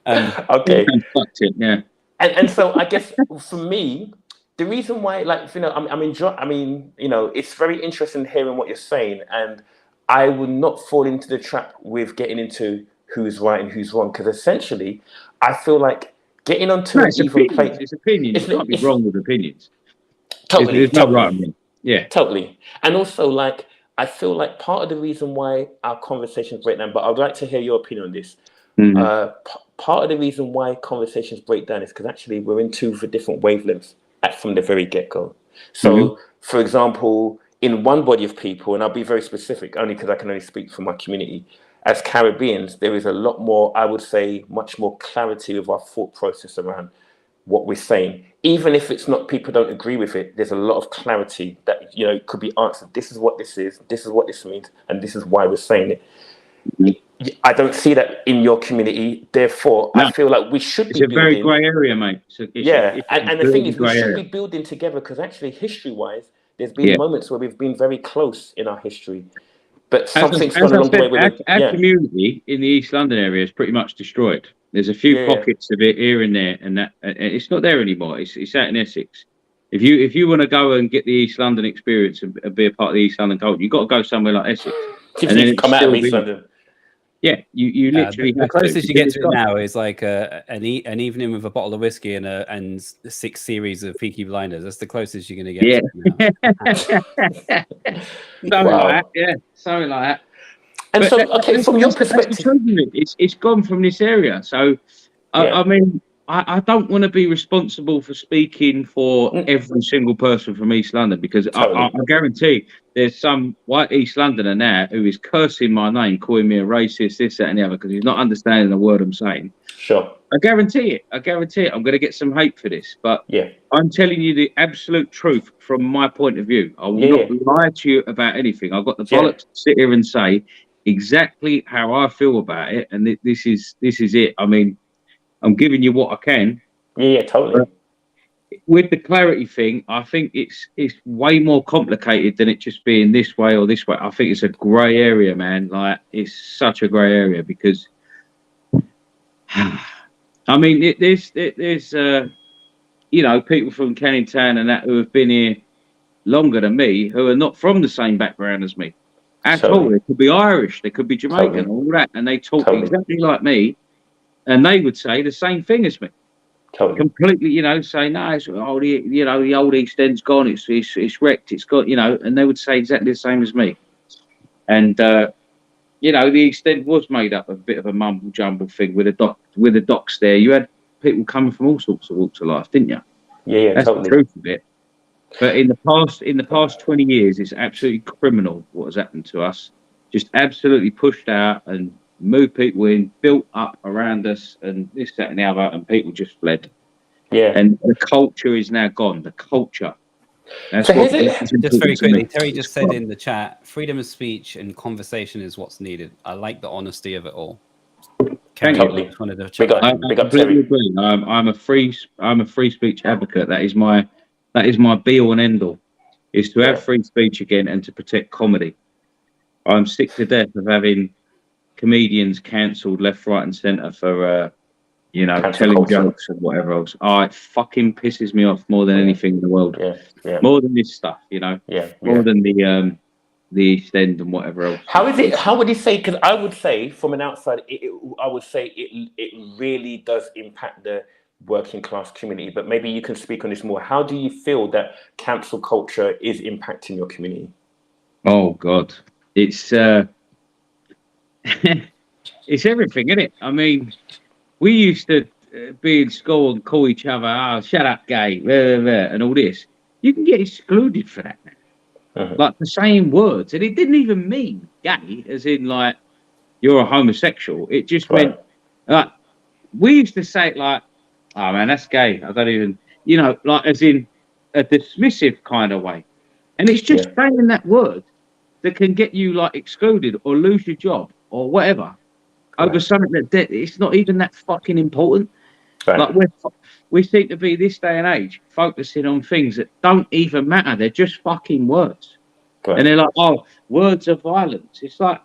Speaker 1: Okay.
Speaker 3: Yeah.
Speaker 1: And so I guess for me, the reason why, I'm enjoying. It's very interesting hearing what you're saying, and I would not fall into the trap with getting into who's right and who's wrong, because essentially, I feel like getting onto an even plate.
Speaker 3: It's opinions. You can't be wrong with opinions.
Speaker 1: Totally.
Speaker 3: It's not right. Yeah.
Speaker 1: Totally. And also, like, I feel like part of the reason why our conversations break down, but I'd like to hear your opinion on this. Part of the reason why conversations break down is because actually we're in two different wavelengths from the very get-go. So, for example, in one body of people, and I'll be very specific only because I can only speak for my community, as Caribbeans, there is a lot more, I would say, much more clarity with our thought process around what we're saying. Even if it's not, people don't agree with it, there's a lot of clarity that, could be answered. This is what this is what this means, and this is why we're saying it. I don't see that in your community. Therefore, I feel like we should be building. It's a very
Speaker 3: grey area, mate.
Speaker 1: And the thing is, we should be building together because actually, history-wise, there's been moments where we've been very close in our history. But something's gone along the way with it.
Speaker 3: Our community in the East London area is pretty much destroyed. There's a few pockets of it here and there, and that it's not there anymore. It's out in Essex. If you want to go and get the East London experience and be a part of the East London culture, you've got to go somewhere like Essex.
Speaker 1: And then come out of East London.
Speaker 3: Yeah, you literally.
Speaker 2: The closest you get to it now is like an evening with a bottle of whiskey and 6 series of Peaky Blinders. That's the closest you're going to get. Something like that.
Speaker 1: And so, okay, from your perspective,
Speaker 3: it's gone from this area. So, I mean, I don't want to be responsible for speaking for every single person from East London because I guarantee there's some white East Londoner now who is cursing my name, calling me a racist, this, that, and the other because he's not understanding a word I'm saying.
Speaker 1: Sure.
Speaker 3: I guarantee it. I'm going to get some hate for this, but I'm telling you the absolute truth from my point of view. I will not lie to you about anything. I've got the bollocks to sit here and say exactly how I feel about it, and this is it. I mean, I'm giving you what I can.
Speaker 1: Yeah, totally.
Speaker 3: With the clarity thing, I think it's way more complicated than it just being this way or this way. I think it's a grey area, man. Like, it's such a grey area because, I mean, there's people from Canning Town and that who have been here longer than me who are not from the same background as me at all. They could be Irish, they could be Jamaican, all that, and they talk exactly like me. And they would say the same thing as me. Completely, say, no, it's, the old East End's gone, it's wrecked, it's got, and they would say exactly the same as me. And, the East End was made up of a bit of a mumble jumble thing with the docks there. You had people coming from all sorts of walks of life, didn't you?
Speaker 1: Yeah,
Speaker 3: that's the truth of it. But in the past 20 years, it's absolutely criminal what has happened to us. Just absolutely pushed out and moved people in, built up around us, and this, that, and the other, and people just fled.
Speaker 1: Yeah.
Speaker 3: And the culture is now gone. The culture.
Speaker 2: That's so just very quickly, Terry just said in the chat, freedom of speech and conversation is what's needed. I like the honesty of it all.
Speaker 1: Totally.
Speaker 3: I'm a free speech advocate. That is my be all and end all, is to have free speech again and to protect comedy. I'm sick to death of having comedians cancelled left, right, and centre for telling jokes and whatever else. It fucking pisses me off more than anything in the world. More than this stuff, more than the East End and whatever else.
Speaker 1: How would you say? Because I would say from an outside, I would say it really does impact the working class community. But maybe you can speak on this more. How do you feel that cancel culture is impacting your community?
Speaker 3: Oh God, it's it's everything, isn't it? I mean, we used to be in school and call each other, "Oh, shut up, gay," blah, blah, blah, and all this. You can get excluded for that now. Like the same words, and it didn't even mean gay, as in like you're a homosexual. It just meant like we used to say it like, "Oh man, that's gay." I don't even, like as in a dismissive kind of way, and it's just saying that word that can get you like excluded or lose your job or whatever over something that it's not even that fucking important. Like we seem to be this day and age focusing on things that don't even matter. They're just fucking words, and they're like, "Oh, words are violence." It's like,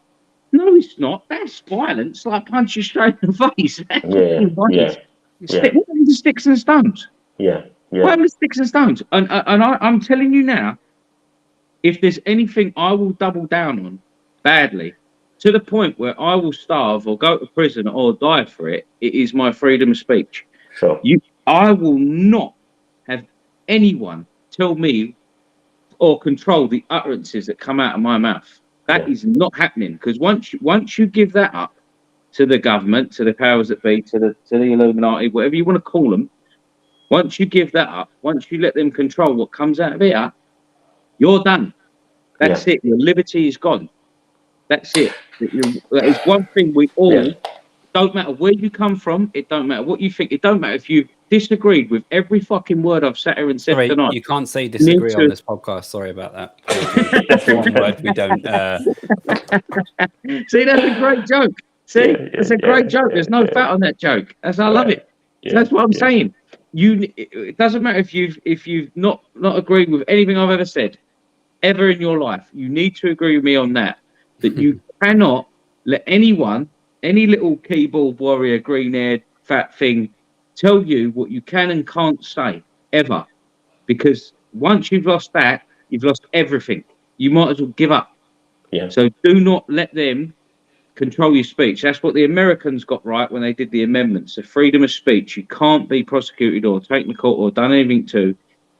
Speaker 3: no, it's not. That's violence. Like punch you straight in the face. What are the sticks and stones? What are the sticks and stones? And I'm telling you now, if there's anything I will double down on badly, to the point where I will starve or go to prison or die for it, it is my freedom of speech.
Speaker 1: Sure.
Speaker 3: I will not have anyone tell me or control the utterances that come out of my mouth. That is not happening, because once you give that up to the government, to the powers that be, to the Illuminati, whatever you want to call them, once you give that up, once you let them control what comes out of here, you're done. That's it. Your liberty is gone. That's it. That is one thing we all, don't matter where you come from, it don't matter what you think, it don't matter if you disagreed with every fucking word I've sat here and said tonight.
Speaker 2: You can't say disagree on this podcast. Sorry about that. That's one word we don't.
Speaker 3: See, that's a great joke. See, it's a great joke. There's no fat on that joke. I love it. So that's what I'm saying. It doesn't matter if you've not agreed with anything I've ever said, ever in your life. You need to agree with me on that. That you cannot let anyone, any little keyboard warrior, green-haired, fat thing, tell you what you can and can't say, ever. Because once you've lost that, you've lost everything. You might as well give up. Yeah. So do not let them control your speech. That's what the Americans got right when they did the amendments. The freedom of speech. You can't be prosecuted or taken to court or done anything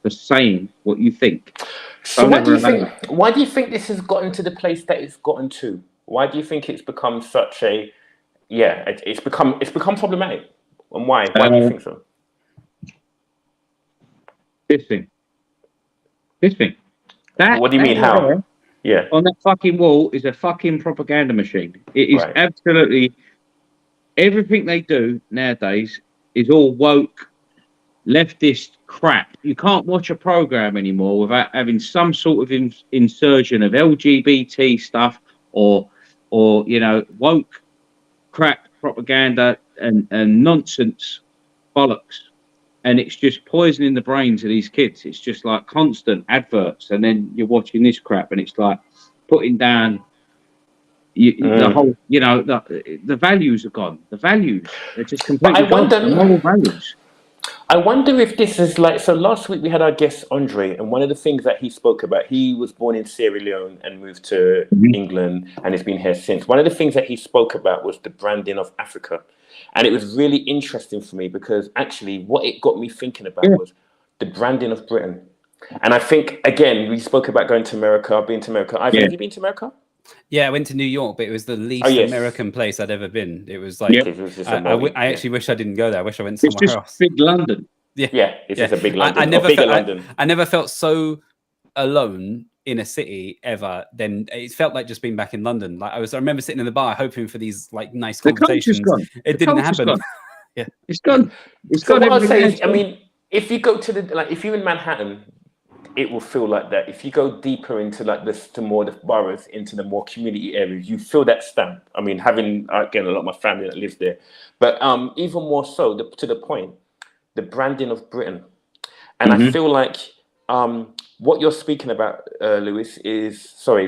Speaker 3: for saying what you think.
Speaker 1: So why do you think this has gotten to the place that it's gotten to? Why do you think it's become such a it's become problematic? And why? Why do you think so?
Speaker 3: This thing.
Speaker 1: What do you mean? How? Yeah.
Speaker 3: On that fucking wall is a fucking propaganda machine. It is absolutely everything they do nowadays is all woke, leftist crap. You can't watch a program anymore without having some sort of insertion of LGBT stuff or woke crap propaganda and nonsense bollocks. And it's just poisoning the brains of these kids. It's just like constant adverts, and then you're watching this crap, and it's like putting down the whole. The values are gone. The values are just completely gone. The moral values.
Speaker 1: I wonder if this is like, so last week we had our guest Andre, and one of the things that he spoke about, he was born in Sierra Leone and moved to England and has been here since. One of the things that he spoke about was the branding of Africa. And it was really interesting for me because actually what it got me thinking about was the branding of Britain. And I think, again, we spoke about going to America. I've been to America. Have you been to America?
Speaker 2: Yeah, I went to New York, but it was the least American place I'd ever been. It was like, I actually wish I didn't go there. I wish I went somewhere else.
Speaker 3: Big London.
Speaker 1: It's just a big London.
Speaker 2: I never felt so alone in a city ever. Then it felt like just being back in London. Like I remember sitting in the bar hoping for these like nice conversations. It didn't happen.
Speaker 3: It's gone. It's
Speaker 1: so
Speaker 3: gone.
Speaker 1: What I'll say is, I mean, if you go to if you're in Manhattan, it will feel like that. If you go deeper into like the more the boroughs, into the more community areas, you feel that stamp. I mean, having again a lot of my family that lives there, but even more so to the point, the branding of Britain, and I feel like what you're speaking about, Luke. Is sorry.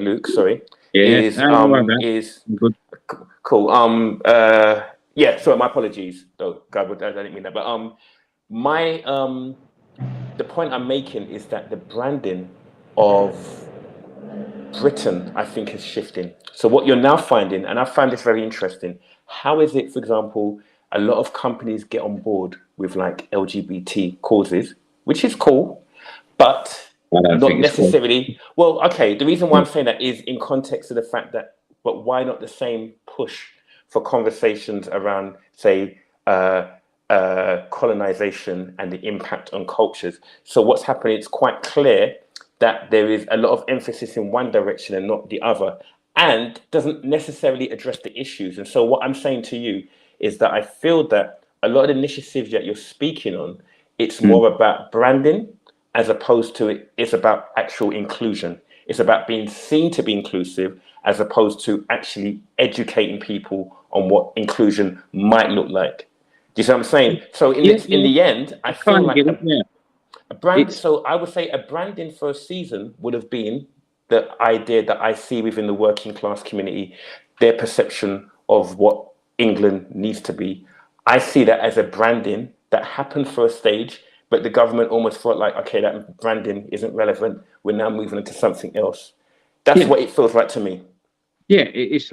Speaker 1: Cool. Sorry, my apologies. Though, God, I didn't mean that. But the point I'm making is that the branding of Britain, I think, is shifting. So what you're now finding, and I find this very interesting, how is it, for example, a lot of companies get on board with like LGBT causes, which is cool, but not necessarily. Cool. Well, okay, the reason why I'm saying that is in context of the fact that, but why not the same push for conversations around, say, colonization and the impact on cultures? So what's happening, it's quite clear that there is a lot of emphasis in one direction and not the other, and doesn't necessarily address the issues. And so what I'm saying to you is that I feel that a lot of the initiatives that you're speaking on, it's more about branding as opposed to it's about actual inclusion. It's about being seen to be inclusive as opposed to actually educating people on what inclusion might look like. Do you see what I'm saying? So in the end, I feel like a brand. So I would say a branding for a season would have been the idea that I see within the working class community, their perception of what England needs to be. I see that as a branding that happened for a stage, but the government almost felt like, okay, that branding isn't relevant. We're now moving into something else. That's what it feels like to me. Yeah,
Speaker 3: it's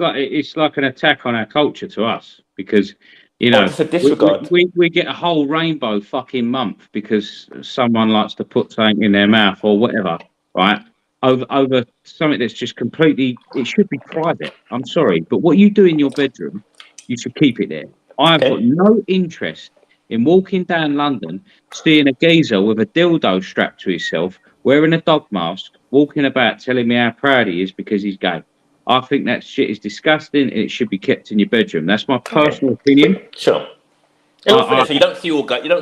Speaker 3: like an attack on our culture to us because, you know,
Speaker 1: it's a disregard.
Speaker 3: We get a whole rainbow fucking month because someone likes to put something in their mouth or whatever, right? over something that's just completely. It should be private. I'm sorry, but what you do in your bedroom, you should keep it there. I've got no interest in walking down London, seeing a geezer with a dildo strapped to himself, wearing a dog mask, walking about telling me how proud he is because he's gay. I think that shit is disgusting and it should be kept in your bedroom. That's my personal opinion.
Speaker 1: Sure. In all fairness, you don't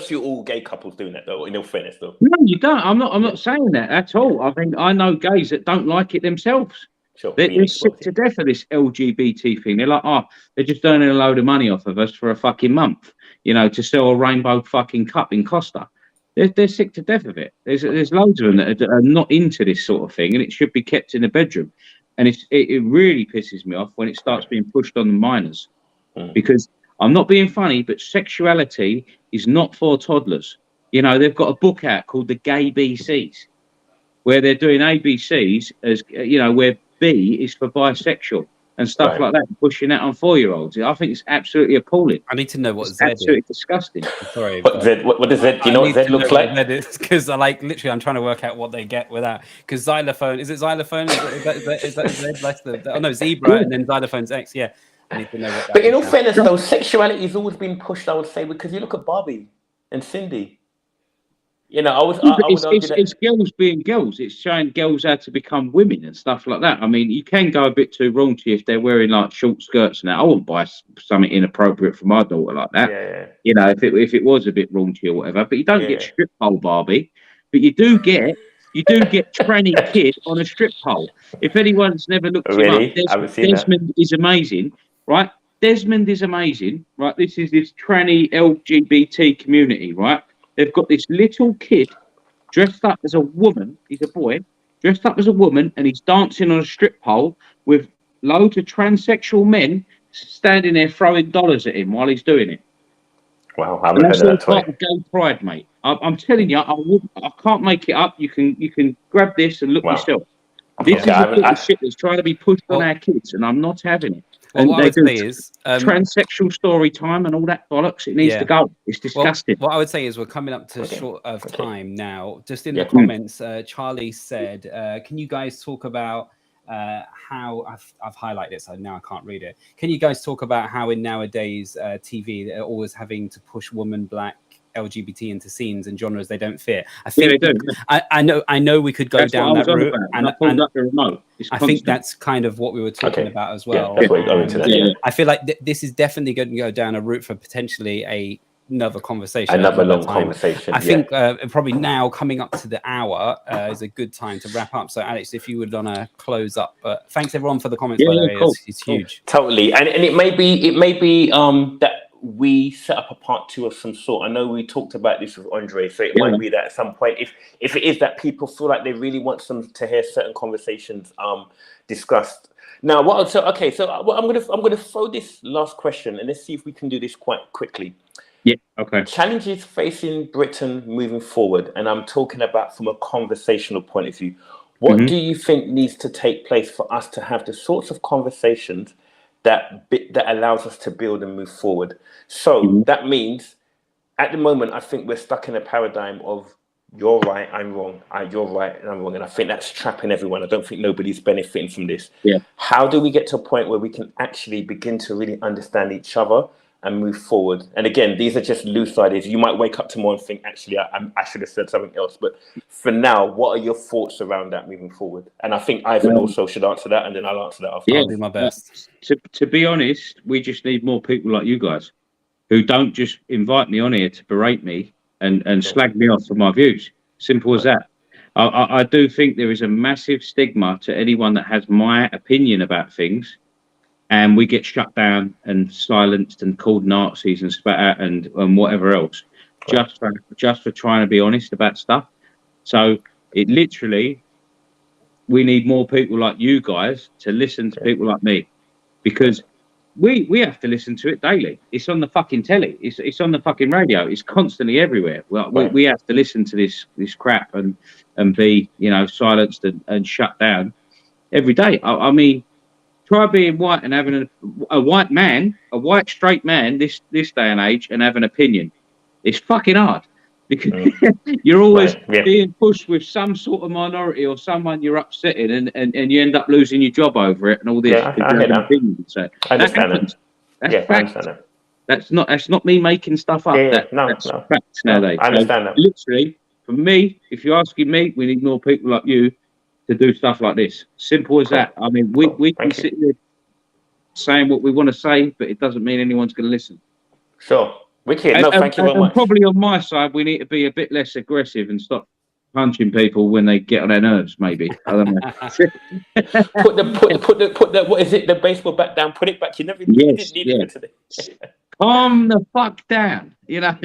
Speaker 1: see all gay couples doing that though. In all fairness, though.
Speaker 3: No, you don't. I'm not saying that at all. I think I know gays that don't like it themselves.
Speaker 1: Sure.
Speaker 3: They're sick to death of this LGBT thing. They're like, they're just earning a load of money off of us for a fucking month, to sell a rainbow fucking cup in Costa. They're sick to death of it. There's loads of them that are not into this sort of thing, and it should be kept in the bedroom. And it really pisses me off when it starts being pushed on the minors, because I'm not being funny, but sexuality is not for toddlers. They've got a book out called The Gay BCs, where they're doing ABCs as where B is for bisexual and stuff like that, pushing that on 4-year-olds. I think it's absolutely appalling.
Speaker 2: I need to know what
Speaker 3: it's
Speaker 2: Z
Speaker 3: absolutely
Speaker 2: is.
Speaker 3: Disgusting.
Speaker 2: Sorry.
Speaker 1: What does Z? Do you know what Z looks like?
Speaker 2: Because literally, I'm trying to work out what they get with that. Because xylophone, is it xylophone? Is that Z? That's no, zebra, and then xylophone's X. Yeah. I need to know what that
Speaker 1: But in all fairness, though, sexuality has always been pushed, I would say, because you look at Barbie and Cindy.
Speaker 3: It's girls being girls. It's showing girls how to become women and stuff like that. I mean, you can go a bit too raunchy if they're wearing like short skirts now. I wouldn't buy something inappropriate for my daughter like that.
Speaker 1: Yeah.
Speaker 3: If it was a bit raunchy or whatever. But you don't get strip pole Barbie. But you do get tranny kid on a strip pole. If anyone's never looked him up, Desmond is amazing, right? Desmond is amazing, right? This is this tranny LGBT community, right? They've got this little kid dressed up as a woman. He's a boy dressed up as a woman, and he's dancing on a strip pole with loads of transsexual men standing there throwing dollars at him while he's doing it.
Speaker 1: Wow, I haven't heard of that toy.
Speaker 3: That's gay pride, mate. I'm telling you, I can't make it up. You can grab this and look yourself. This is the shit that's trying to be pushed on our kids, and I'm not having it. And
Speaker 2: what I would say is
Speaker 3: transsexual story time and all that bollocks. It needs to go. It's disgusting.
Speaker 2: What I would say is we're coming up to short of time now. Just in the comments, Charlie said, "Can you guys talk about how I've highlighted it, so now I can't read it. Can you guys talk about how in nowadays TV they're always having to push woman, black, LGBT into scenes and genres they don't fit? I think
Speaker 3: they do.
Speaker 2: I know we could go down that route, and I think that's kind of what we were talking about as well. I feel like this is definitely going to go down a route for potentially another conversation,
Speaker 1: another long conversation.
Speaker 2: I think probably now coming up to the hour is a good time to wrap up. So Alex, if you would want to close up, but thanks everyone for the comments. By the way, it's huge.
Speaker 1: Totally, and it may be that we set up a part 2 of some sort. I know we talked about this with Andre, so it might be that at some point, if it is that people feel like they really want to hear certain conversations discussed. Now, so I'm gonna throw this last question, and let's see if we can do this quite quickly.
Speaker 3: Yeah. Okay.
Speaker 1: Challenges facing Britain moving forward, and I'm talking about from a conversational point of view. What do you think needs to take place for us to have the sorts of conversations that allows us to build and move forward? So that means, at the moment, I think we're stuck in a paradigm of you're right, I'm wrong, you're right, and I'm wrong, and I think that's trapping everyone. I don't think nobody's benefiting from this. Yeah. How do we get to a point where we can actually begin to really understand each other and move forward? And again, these are just loose ideas. You might wake up tomorrow and think, actually, I should have said something else. But for now, what are your thoughts around that moving forward? And I think Ivan also should answer that, and then I'll answer that after.
Speaker 2: I'll do my best.
Speaker 3: To be honest, we just need more people like you guys who don't just invite me on here to berate me and slag me off for my views. Simple as that. I do think there is a massive stigma to anyone that has my opinion about things, and we get shut down and silenced and called Nazis and spat at and whatever else, just for trying to be honest about stuff. So it literally, we need more people like you guys to listen to people like me, because we have to listen to it daily. It's on the fucking telly. It's on the fucking radio. It's constantly everywhere. Well, we have to listen to this crap and be silenced and shut down every day. I mean, try being white and having a white straight man this day and age and have an opinion. It's fucking hard. because you're always
Speaker 1: Right,
Speaker 3: being pushed with some sort of minority or someone you're upsetting, and you end up losing your job over it and all this.
Speaker 1: Yeah, I hear that.
Speaker 3: So
Speaker 1: I understand
Speaker 3: happens.
Speaker 1: that.
Speaker 3: That's fact.
Speaker 1: I understand that.
Speaker 3: That's not me making stuff up. That's facts nowadays.
Speaker 1: I understand that.
Speaker 3: Literally, for me, if you're asking me, we need more people like you to do stuff like this. Simple as that. I mean, we can sit here saying what we want to say, but it doesn't mean anyone's going to listen.
Speaker 1: Sure. Wicked. No, thank you very much.
Speaker 3: Probably on my side, we need to be a bit less aggressive and stop punching people when they get on their nerves. Maybe I don't know.
Speaker 1: put the what is it? The baseball bat down. Put it back. You never didn't need it today.
Speaker 3: Calm the fuck down. You know.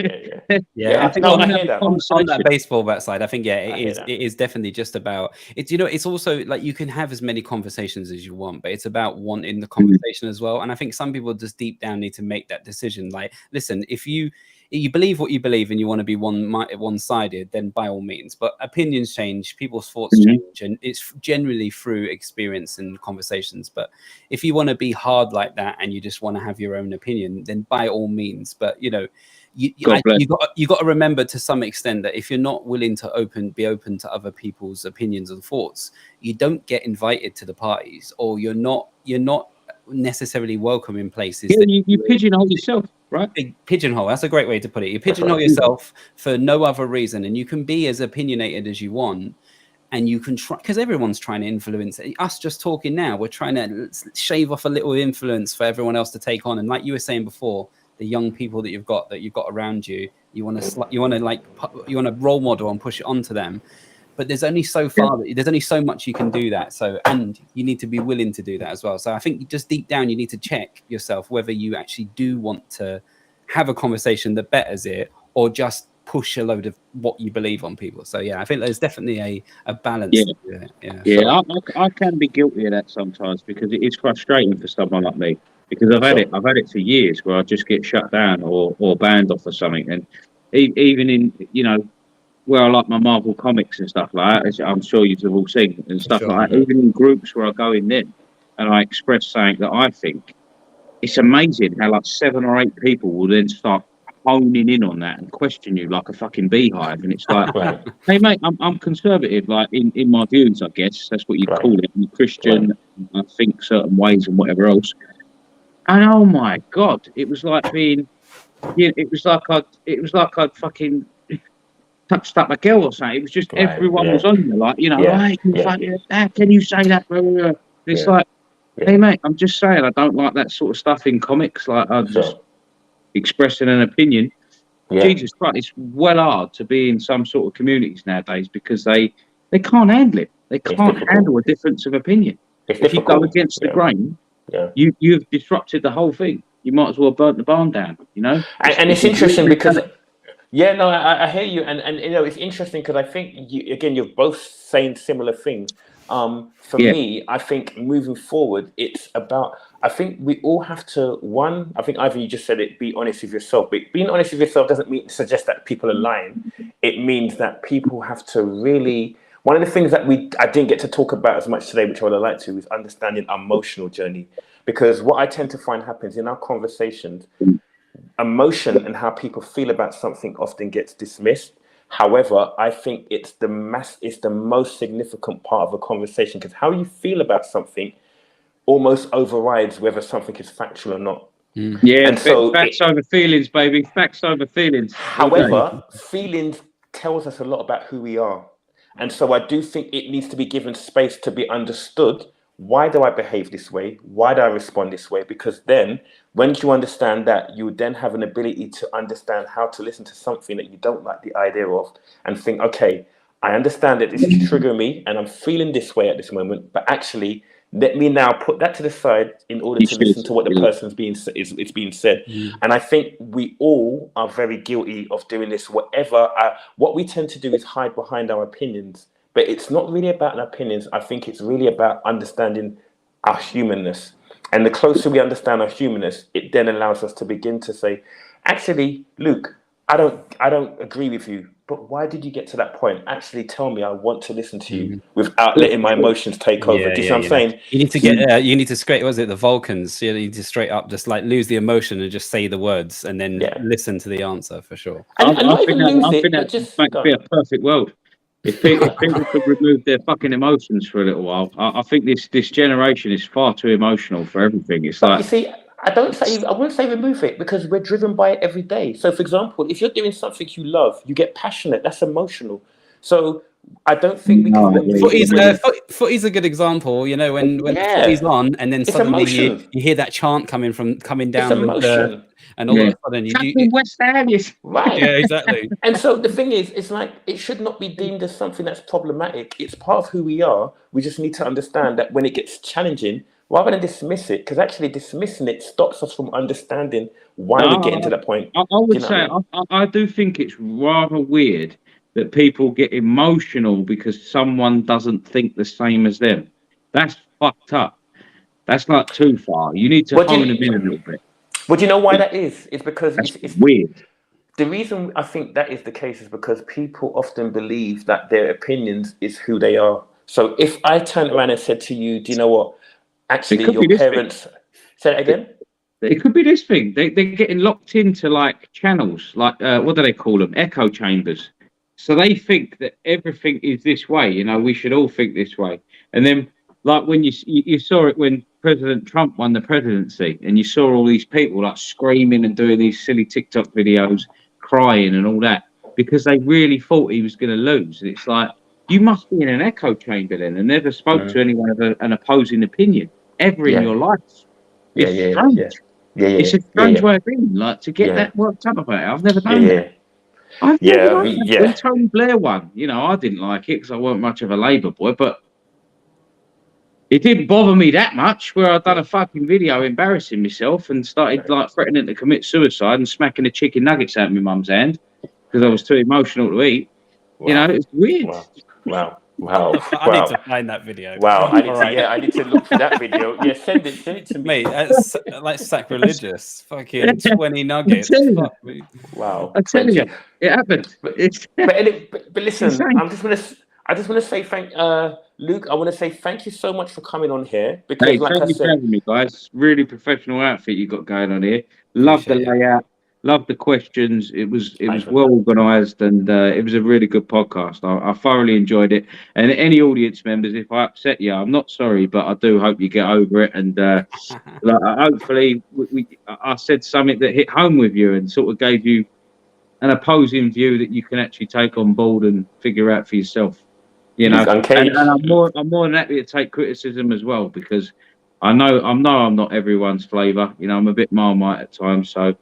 Speaker 2: Yeah. I think on that baseball bat side, I think it is definitely just about it's. You know, it's also like you can have as many conversations as you want, but it's about wanting the conversation as well. And I think some people just deep down need to make that decision. Like, listen, if you believe what you believe and you want to be one-sided, then by all means. But opinions change, people's thoughts change, and it's generally through experience and conversations. But if you want to be hard like that and you just want to have your own opinion, then by all means. But you know, you got to remember to some extent that if you're not willing to be open to other people's opinions and thoughts, you don't get invited to the parties, or you're not necessarily welcome in places.
Speaker 3: Yeah, you pigeonhole yourself. Right,
Speaker 2: big pigeonhole. That's a great way to put it. You pigeonhole yourself for no other reason, and you can be as opinionated as you want, and you can try because everyone's trying to influence us. Just talking now, we're trying to shave off a little influence for everyone else to take on. And like you were saying before, the young people that you've got around you, you want to role model and push it onto them. But there's only so far there's only so much you can do that. So, and you need to be willing to do that as well. So I think just deep down, you need to check yourself whether you actually do want to have a conversation that betters it, or just push a load of what you believe on people. So yeah, I think there's definitely a balance.
Speaker 3: I can be guilty of that sometimes because it is frustrating for someone like me, because I've had it for years where I just get shut down or banned off or something. And even in, you know, where I like my Marvel comics and stuff like that, I'm sure you've all seen and stuff like that. Even in groups where I go in then and I express something that I think, it's amazing how like 7 or 8 people will then start honing in on that and question you like a fucking beehive. And it's like, hey mate, I'm conservative, like in my views, I guess that's what you'd call it. I'm Christian, I think certain ways and whatever else. And oh my God, it was like being, it was like I'd fucking touched up a girl or something. It was just everyone was on you, like, you know, how can you say that? It's like, hey mate, I'm just saying I don't like that sort of stuff in comics. Like I'm just expressing an opinion. Jesus Christ, it's well hard to be in some sort of communities nowadays because they can't handle it. They can't handle a difference of opinion. If you go against the grain, you've disrupted the whole thing. You might as well burn the barn down, you know?
Speaker 1: And it's interesting because I hear you, and you know, it's interesting because I think you're both saying similar things. For me, I think moving forward, it's about, I think we all have to, I think Ivan, you just said it, be honest with yourself. But being honest with yourself doesn't suggest that people are lying. It means that people have to really, one of the things that I didn't get to talk about as much today, which I would like to, is understanding our emotional journey. Because what I tend to find happens in our conversations, emotion and how people feel about something often gets dismissed. However, I think it's the most significant part of a conversation, because how you feel about something almost overrides whether something is factual or not.
Speaker 3: Yeah, and so facts over feelings, baby. Facts over feelings.
Speaker 1: However, feelings tells us a lot about who we are. And so I do think it needs to be given space to be understood. Why do I behave this way? Why do I respond this way? Because then, when you understand that, you would then have an ability to understand how to listen to something that you don't like the idea of and think, okay, I understand that this is triggering me and I'm feeling this way at this moment, but actually, let me now put that to the side in order to listen to what the person's being said. And I think we all are very guilty of doing this. What we tend to do is hide behind our opinions. But it's not really about our opinions. I think it's really about understanding our humanness. And the closer we understand our humanness, it then allows us to begin to say, actually, Luke, I don't agree with you. But why did you get to that point? Actually, tell me. I want to listen to you without letting my emotions take over. Do you see what I'm saying?
Speaker 2: You need to get. You need to straight. Was it the Vulcans? You need to straight up just like lose the emotion and just say the words and then listen to the answer for sure.
Speaker 1: And I think
Speaker 3: that might be a perfect world. If people could remove their fucking emotions for a little while, I think this generation is far too emotional for everything. It's like,
Speaker 1: you see, I wouldn't say remove it, because we're driven by it every day. So, for example, if you're doing something you love, you get passionate. That's emotional. So I don't think we can.
Speaker 2: Footy's a good example. You know, when footy's on, and then suddenly you hear that chant coming down and all of a sudden you do
Speaker 3: West Ham,
Speaker 1: right?
Speaker 2: Yeah, exactly.
Speaker 1: And so the thing is, it's like it should not be deemed as something that's problematic. It's part of who we are. We just need to understand that when it gets challenging, rather than dismiss it, because actually dismissing it stops us from understanding why we're getting to that point.
Speaker 3: I would say I do think it's rather weird that people get emotional because someone doesn't think the same as them. That's fucked up. That's like too far. You need to hone them in a little bit.
Speaker 1: But you know why that is? It's because it's
Speaker 3: weird.
Speaker 1: The reason I think that is the case is because people often believe that their opinions is who they are. So if I turned around and said to you, do you know what? Actually, your parents... Say that again?
Speaker 3: It could be this thing. They're getting locked into like channels, like, what do they call them? Echo chambers. So they think that everything is this way. You know, we should all think this way. And then, like when you saw it when President Trump won the presidency, and you saw all these people like screaming and doing these silly TikTok videos, crying and all that, because they really thought he was going to lose. And it's like, you must be in an echo chamber then and never spoke to anyone of an opposing opinion ever in your life. It's strange. It's a strange way of being, like, to get that worked up about it. I've never done that. When Tony Blair won, you know, I didn't like it because I weren't much of a Labour boy, but it didn't bother me that much, where I'd done a fucking video embarrassing myself and started like threatening to commit suicide and smacking the chicken nuggets out of my mum's hand because I was too emotional to eat. Wow. You know, it's weird.
Speaker 1: Wow.
Speaker 2: I need to find that video.
Speaker 1: Wow, I need to look for that video. Yeah, send it to me.
Speaker 2: Mate, that's like sacrilegious. Fucking 20 nuggets.
Speaker 1: Wow.
Speaker 3: I tell you, it happened.
Speaker 1: But listen, I just want to say Luke, I want to say thank you so much for coming on here. Because
Speaker 3: thank you for having me, guys. Really professional outfit you got going on here. Love the layout. Love the questions. It was well organised, and it was a really good podcast. I thoroughly enjoyed it. And any audience members, if I upset you, I'm not sorry, but I do hope you get over it. And hopefully, I said something that hit home with you and sort of gave you an opposing view that you can actually take on board and figure out for yourself. You know, and I'm more than happy to take criticism as well, because I know I'm not everyone's flavour. You know, I'm a bit Marmite at times, so.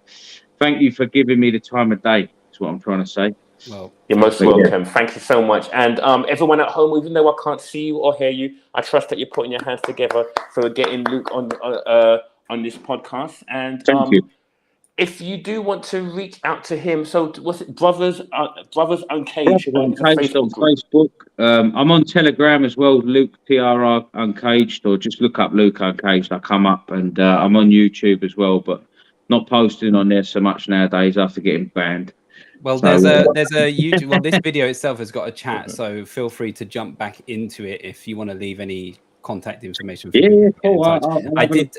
Speaker 3: Thank you for giving me the time of day. That's what I'm trying to say.
Speaker 1: Well, you're most welcome. Thank you so much. And everyone at home, even though I can't see you or hear you, I trust that you're putting your hands together for getting Luke on this podcast. And
Speaker 3: thank you.
Speaker 1: If you do want to reach out to him, so what's it, Brothers Uncaged
Speaker 3: on Facebook. I'm on Telegram as well, Luke TR Uncaged, or just look up Luke Uncaged. I come up, and I'm on YouTube as well, but not posting on there so much nowadays after getting banned.
Speaker 2: Well, there's a YouTube. Well, this video itself has got a chat, so feel free to jump back into it if you want to leave any contact information.
Speaker 3: Cool.
Speaker 2: I did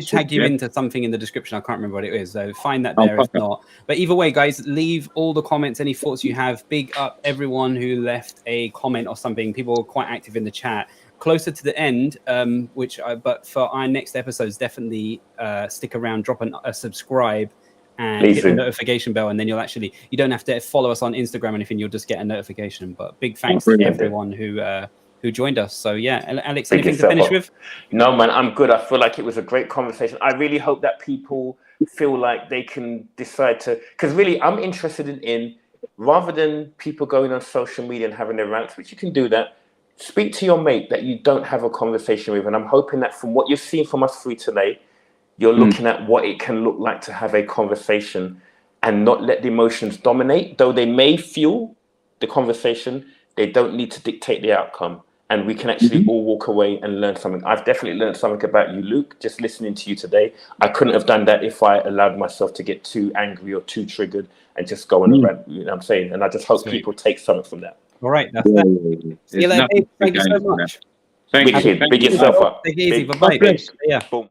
Speaker 2: tag you into something in the description. I can't remember what it is, so find that there if not. But either way, guys, leave all the comments, any thoughts you have. Big up everyone who left a comment or something. People were quite active in the chat. Closer to the end, but for our next episodes, definitely stick around, drop a subscribe, and hit the notification bell, and then you don't have to follow us on Instagram or anything. You'll just get a notification. But big thanks to everyone who joined us. So yeah, Alex, anything to finish with?
Speaker 1: No, man, I'm good. I feel like it was a great conversation. I really hope that people feel like they can decide to, because really, I'm interested in rather than people going on social media and having their rants, which you can do that. Speak to your mate that you don't have a conversation with. And I'm hoping that from what you've seen from us three today, you're looking at what it can look like to have a conversation and not let the emotions dominate. Though they may fuel the conversation, they don't need to dictate the outcome. and we can actually all walk away and learn something. I've definitely learned something about you, Luke, just listening to you today. I couldn't have done that if I allowed myself to get too angry or too triggered and just go on a rant, you know what I'm saying? And I just hope people take something from that.
Speaker 2: All right, that's that. See you later. Thank you so much.
Speaker 3: Thank you.
Speaker 1: Big yourself up.
Speaker 2: Take it easy.
Speaker 1: Big.
Speaker 2: Bye-bye. Yeah.
Speaker 1: Boom.